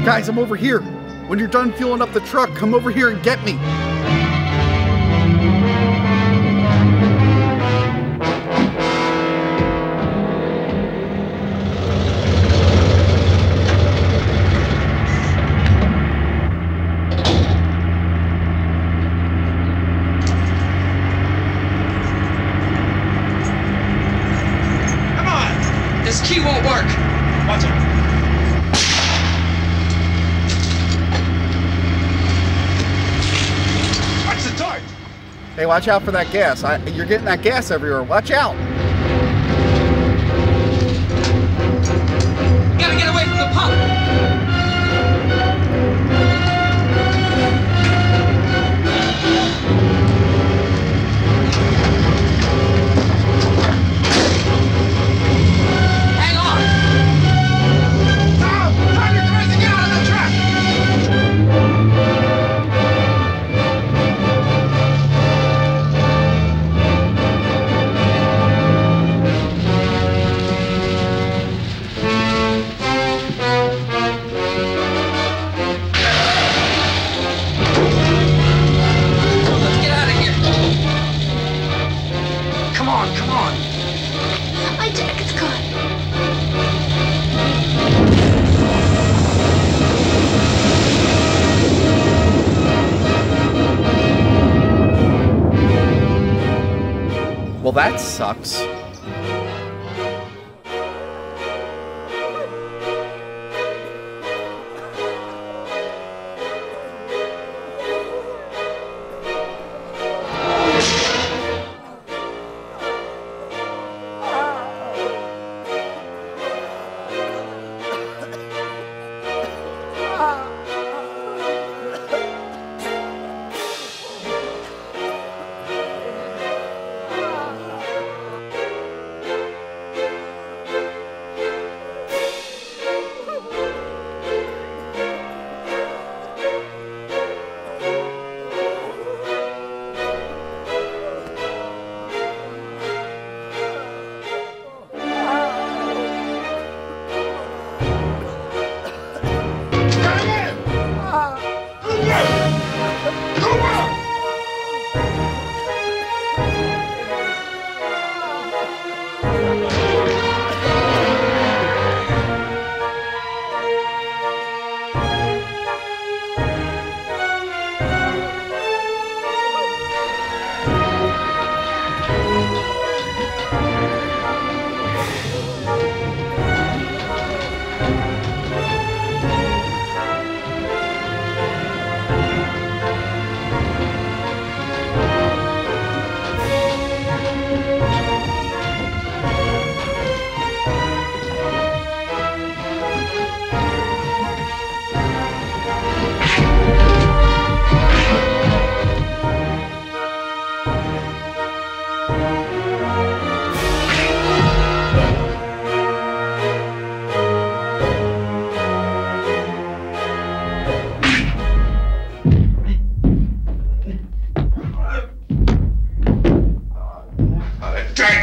F: Guys, I'm over here. When you're done fueling up the truck, come over here and get me.
J: Come on! This key won't work. Watch it.
F: Hey, watch out for that gas. You're getting that gas everywhere. Watch out.
J: You gotta get away from the pump. Hang on. Tom, turn your crazy, get out of the truck.
F: Well, that sucks.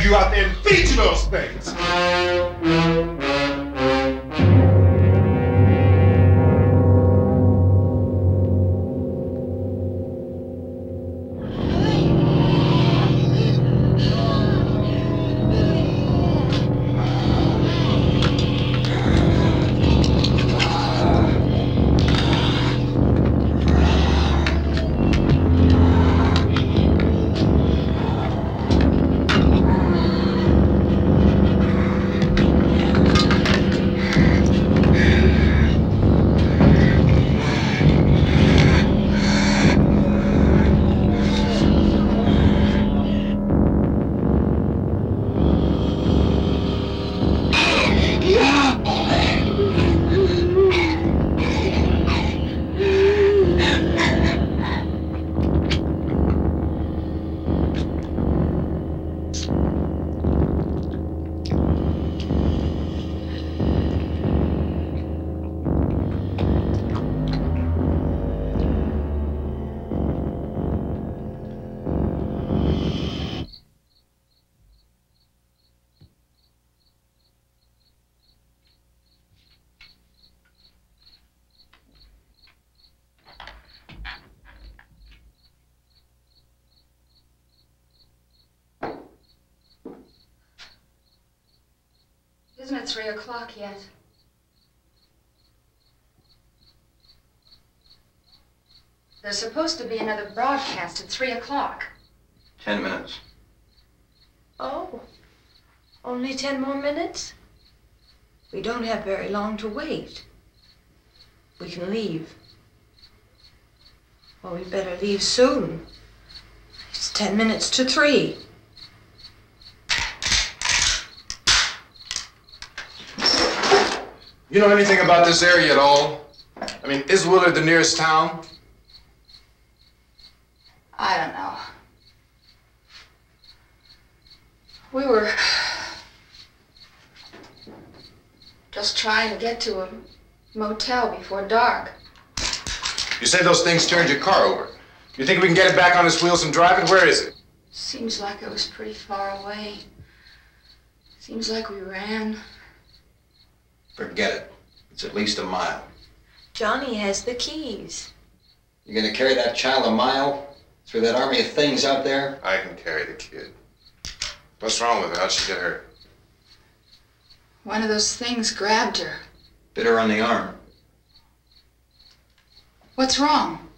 N: You out there and feed you those things.
O: Isn't it 3 o'clock yet? There's supposed to be another broadcast at 3 o'clock.
J: 10 minutes.
R: Oh, only 10 more minutes? We don't have very long to wait. We can leave. Well, we better leave soon. It's 10 minutes to 3.
N: You know anything about this area at all? I mean, is Willard the nearest town?
O: I don't know. We were just trying to get to a motel before dark.
N: You say those things turned your car over. You think we can get it back on its wheels and drive it? Where is it?
O: Seems like it was pretty far away. Seems like we ran.
M: Forget it. It's at least a mile.
R: Johnny has the keys.
M: You gonna carry that child a mile through that army of things out there?
N: I can carry the kid. What's wrong with her? How'd she get hurt?
O: One of those things grabbed her.
M: Bit her on the arm.
O: What's wrong?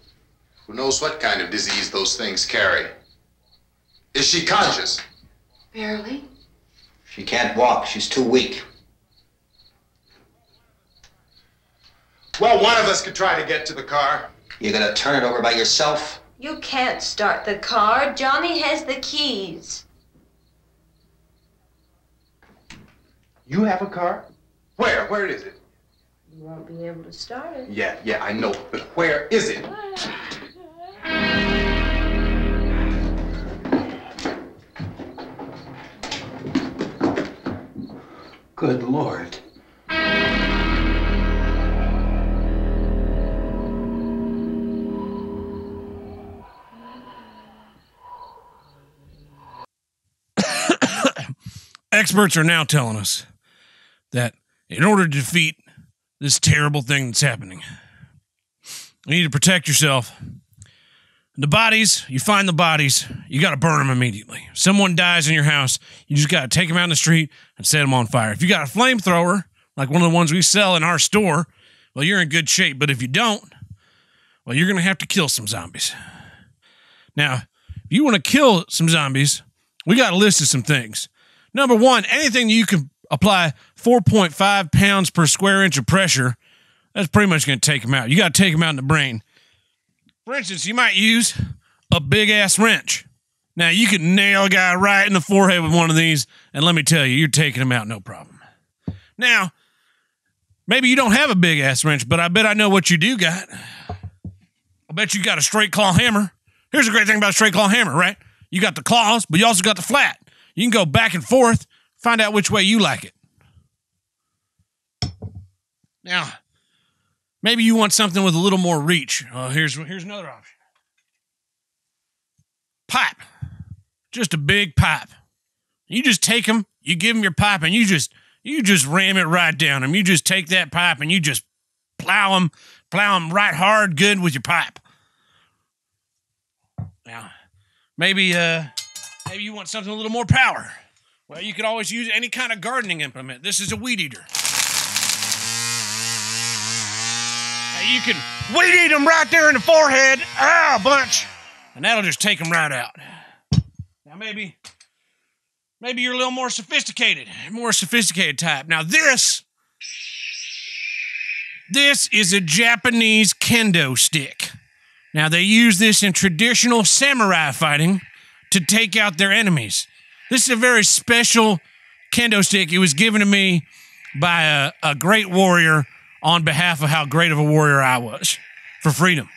N: Who knows what kind of disease those things carry? Is she conscious?
O: Barely.
M: She can't walk. She's too weak.
N: Well, one of us could try to get to the car.
M: You gonna turn it over by yourself?
R: You can't start the car. Johnny has the keys.
N: You have a car? Where? Where is it?
R: You won't be able to start it.
N: Yeah, I know. But where is it?
M: Good Lord.
E: Experts are now telling us that in order to defeat this terrible thing that's happening, you need to protect yourself. The bodies, you find the bodies, you got to burn them immediately. If someone dies in your house, you just got to take them out in the street and set them on fire. If you got a flamethrower, like one of the ones we sell in our store, well, you're in good shape. But if you don't, well, you're going to have to kill some zombies. Now, if you want to kill some zombies, we got a list of some things. Number one, anything you can apply 4.5 pounds per square inch of pressure, that's pretty much going to take them out. You got to take them out in the brain. For instance, you might use a big-ass wrench. Now, you can nail a guy right in the forehead with one of these, and let me tell you, you're taking him out no problem. Now, maybe you don't have a big-ass wrench, but I bet I know what you do got. I bet you got a straight claw hammer. Here's the great thing about a straight claw hammer, right? You got the claws, but you also got the flat. You can go back and forth, find out which way you like it. Now, maybe you want something with a little more reach. Here's another option. Pipe. Just a big pipe. You just take them, you give them your pipe, and you just ram it right down them. You just take that pipe and you just plow them right hard, good with your pipe. Now, maybe you want something with a little more power. Well, you could always use any kind of gardening implement. This is a weed eater. Now, you can weed eat them right there in the forehead, a bunch, and that'll just take them right out. Now, maybe you're a little more sophisticated type. Now, this is a Japanese kendo stick. Now, they use this in traditional samurai fighting to take out their enemies. This is a very special kendo stick. It was given to me by a great warrior on behalf of how great of a warrior I was for freedom.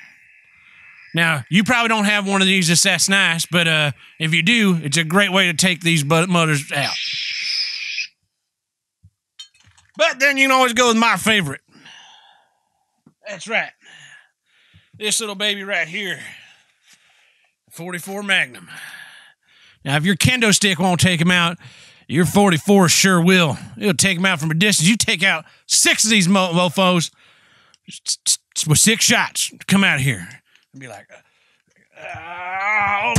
E: Now, you probably don't have one of these that's nice, but if you do, it's a great way to take these mothers out. But then you can always go with my favorite. That's right. This little baby right here, 44 Magnum. Now, if your kendo stick won't take him out, your 44 sure will. It'll take him out from a distance. You take out 6 of these mofos with 6 shots. Come out of here and be like, oh,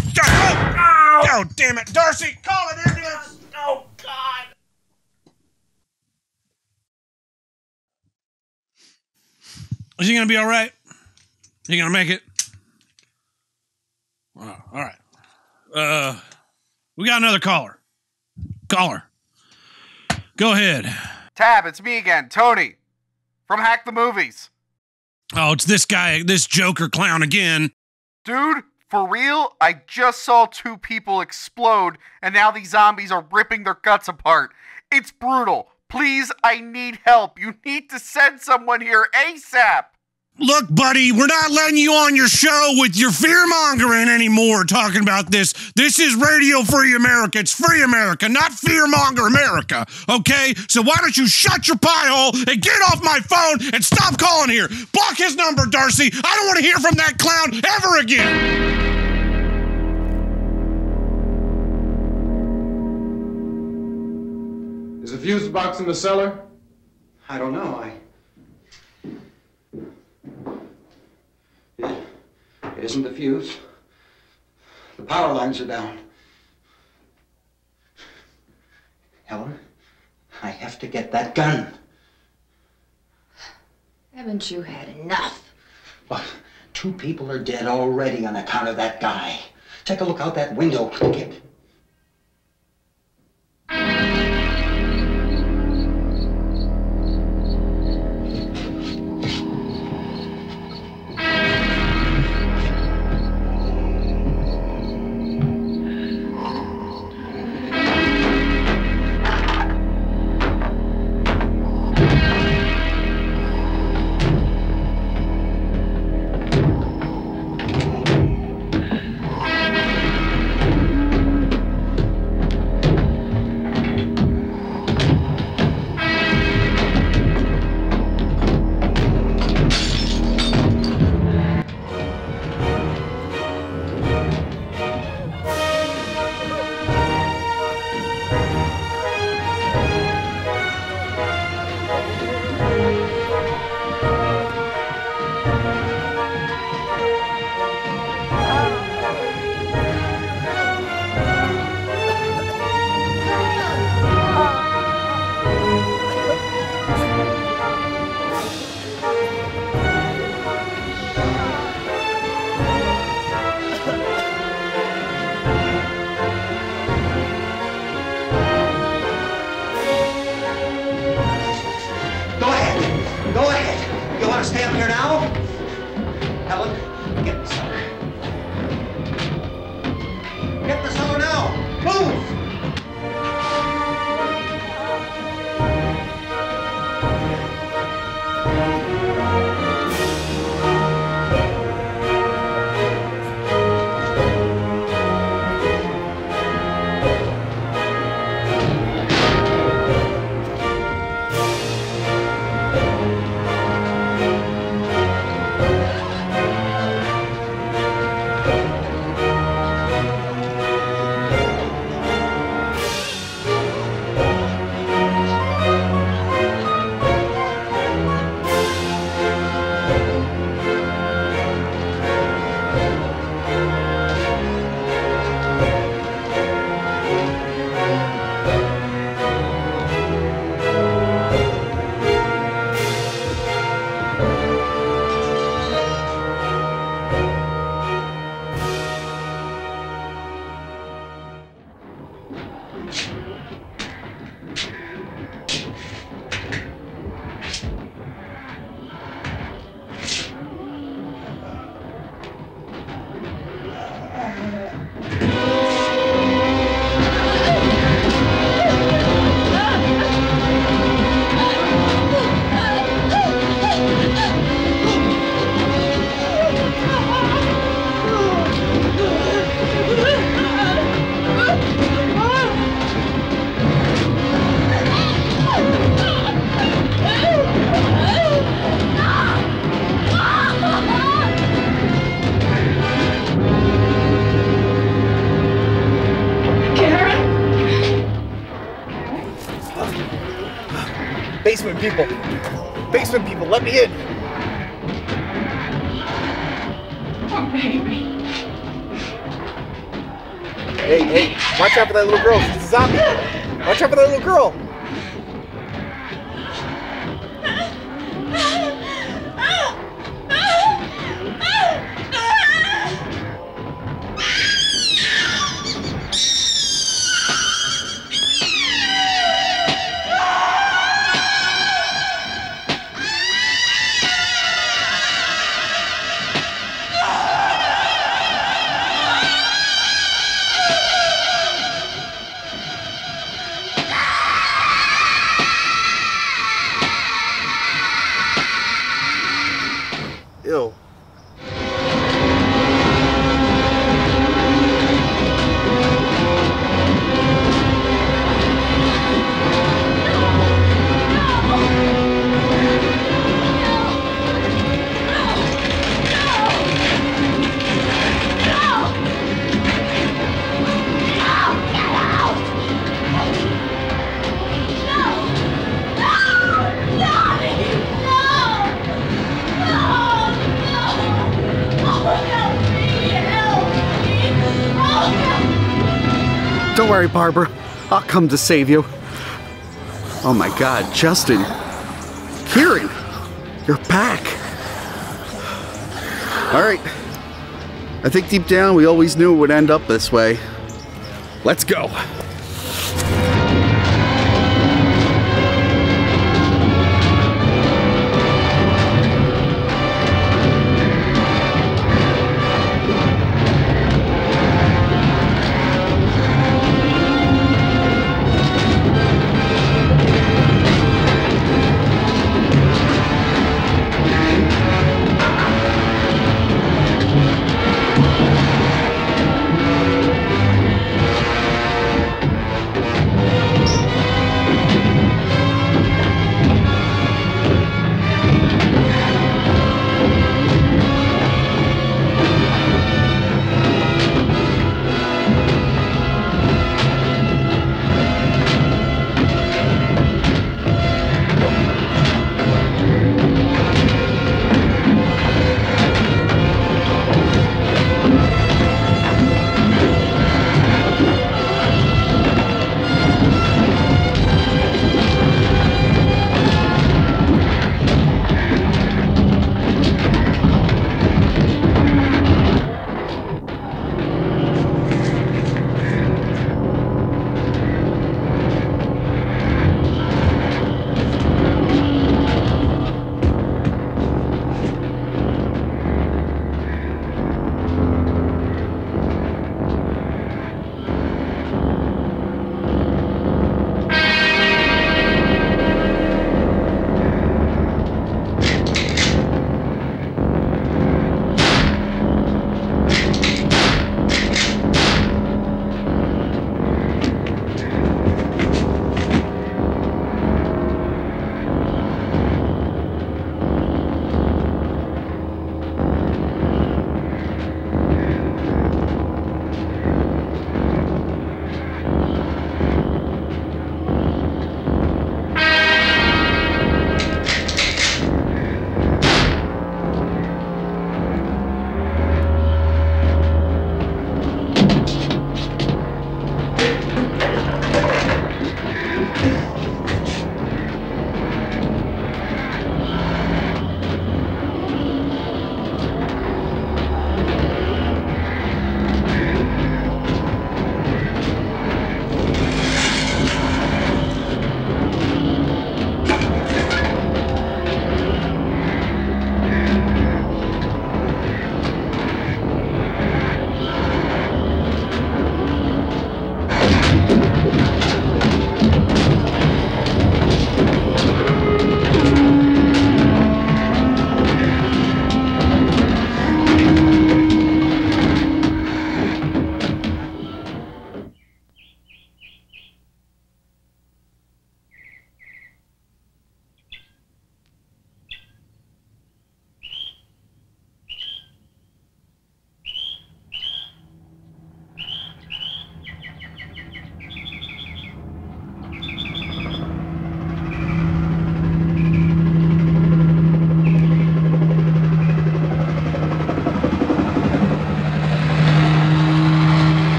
E: damn it, Darcy, call it ambulance. Oh, God. Is he gonna be all right? Is he gonna make it? All right. We got another caller. Caller. Go ahead.
F: Tab, it's me again, Tony, from Hack the Movies.
E: Oh, it's this guy, this Joker clown again.
F: Dude, for real, I just saw 2 people explode, and now these zombies are ripping their guts apart. It's brutal. Please, I need help. You need to send someone here ASAP.
E: Look, buddy, we're not letting you on your show with your fear-mongering anymore talking about this. This is Radio Free America. It's Free America, not Fear-Monger America, okay? So why don't you shut your pie hole and get off my phone and stop calling here? Block his number, Darcy. I don't want to hear from that clown ever again.
N: Is the fuse box in the cellar?
K: I don't know. It isn't the fuse. The power lines are down. Helen, I have to get that gun.
R: Haven't you had enough?
K: But 2 people are dead already on account of that guy. Take a look out that window, kid.
F: Basement people! Basement people, let me in!
C: Oh, baby.
F: Hey, watch out for that little girl. She's a zombie. Watch out for that little girl. Don't worry, Barbara. I'll come to save you. Oh my God, Justin. Kieran, you're back. All right. I think deep down we always knew it would end up this way. Let's go.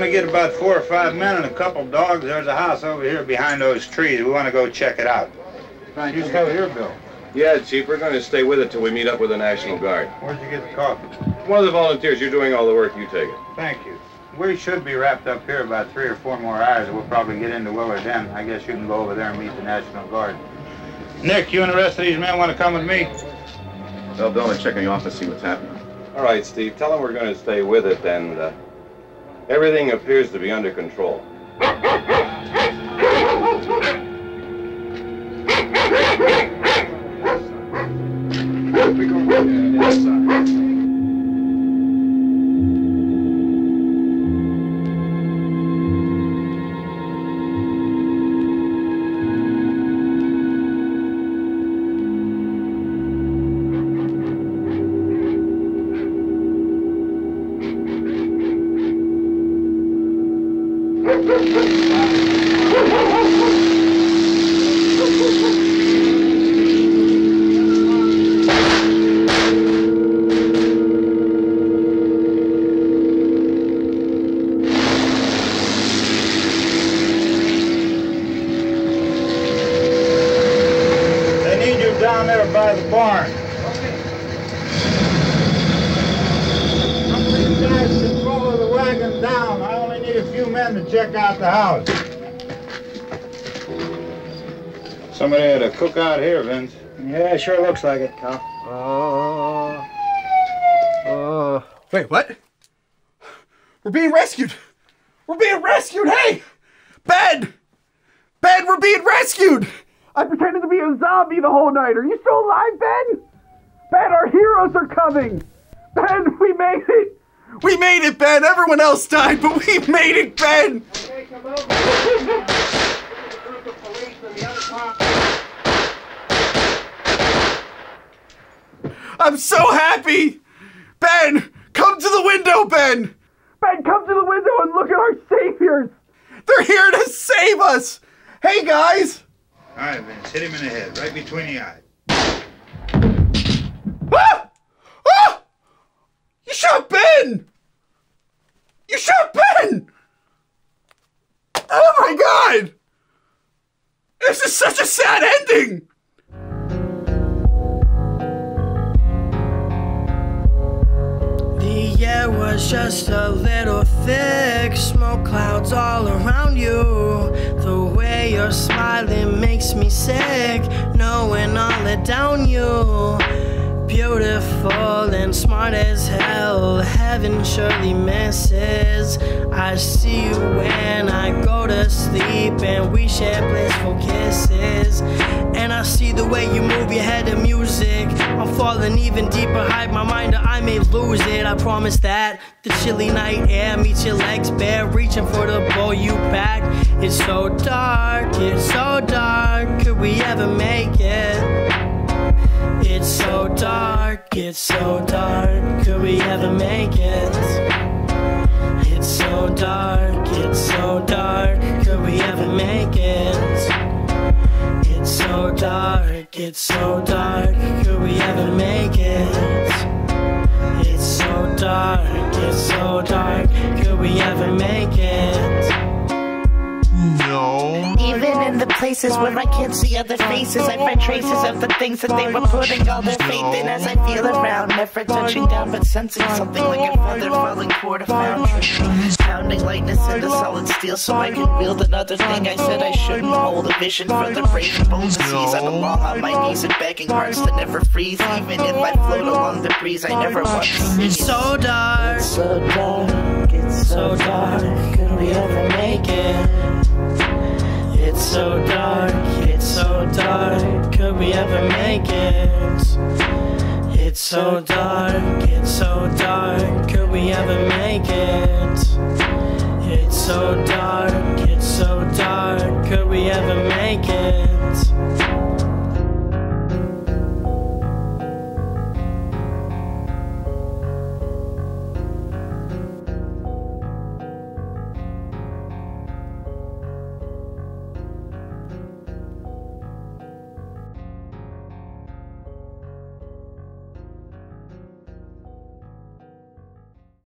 S: want to get about 4 or 5 men and a couple dogs, there's a house over here behind those trees. We want to go check it out. You stay here, Bill.
N: Yeah, Chief, we're going to stay with it till we meet up with the National Guard.
S: Where'd you get the coffee?
N: One of the volunteers. You're doing all the work. You take it.
S: Thank you. We should be wrapped up here about 3 or 4 more hours. We'll probably get into Willard then. I guess you can go over there and meet the National Guard. Nick, you and the rest of these men want to come with me?
T: Well, Bill, check in the office, see what's happening.
N: All right, Steve. Tell them we're going to stay with it, and everything appears to be under control.
S: time to check out the house. Somebody had a cookout here, Vince.
U: Yeah, sure looks like it, Cal.
F: Wait, what? We're being rescued! We're being rescued! Hey! Ben! Ben, we're being rescued! I pretended to be a zombie the whole night. Are you still alive, Ben? Ben, our heroes are coming! Ben, we made it! We made it, Ben! Everyone else died, but we made it, Ben!
U: Okay, come over.
F: I'm so happy! Ben, come to the window, Ben! Ben, come to the window and look at our saviors! They're here to save us! Hey, guys!
S: All right, Vince, hit him in the head, right between the eyes.
F: Ah! Ah! You shot Ben! You shot Ben! Oh my God! This is such a sad ending!
A: The air was just a little thick, smoke clouds all around you. The way you're smiling makes me sick, knowing all it down you. Beautiful and smart as hell, heaven surely misses. I see you when I go to sleep and we share blissful kisses. And I see the way you move your head to music. I'm falling even deeper, hide my mind or I may lose it. I promise that the chilly night air meets your legs bare, reaching for the bowl you packed. It's so dark, could we ever make it? It's so dark, could we ever make it? It's so dark, could we ever make it? It's so dark, could we ever make it? It's so dark, could we ever make it?
V: No. Even in the places where I can't see other faces, I find traces of the things that they were putting all their faith in. As I feel around, never touching down, but sensing something like a feather falling toward a foundry. Pounding lightness into solid steel so I can wield another thing. I said I shouldn't hold a vision for the brave bones to seize. I belong on my knees and begging hearts to never freeze. Even if I float along the breeze, I never want to see.
A: It's so dark, could we ever make it? It's so dark, could we ever make it? It's so dark, could we ever make it? It's so dark, could we ever make it?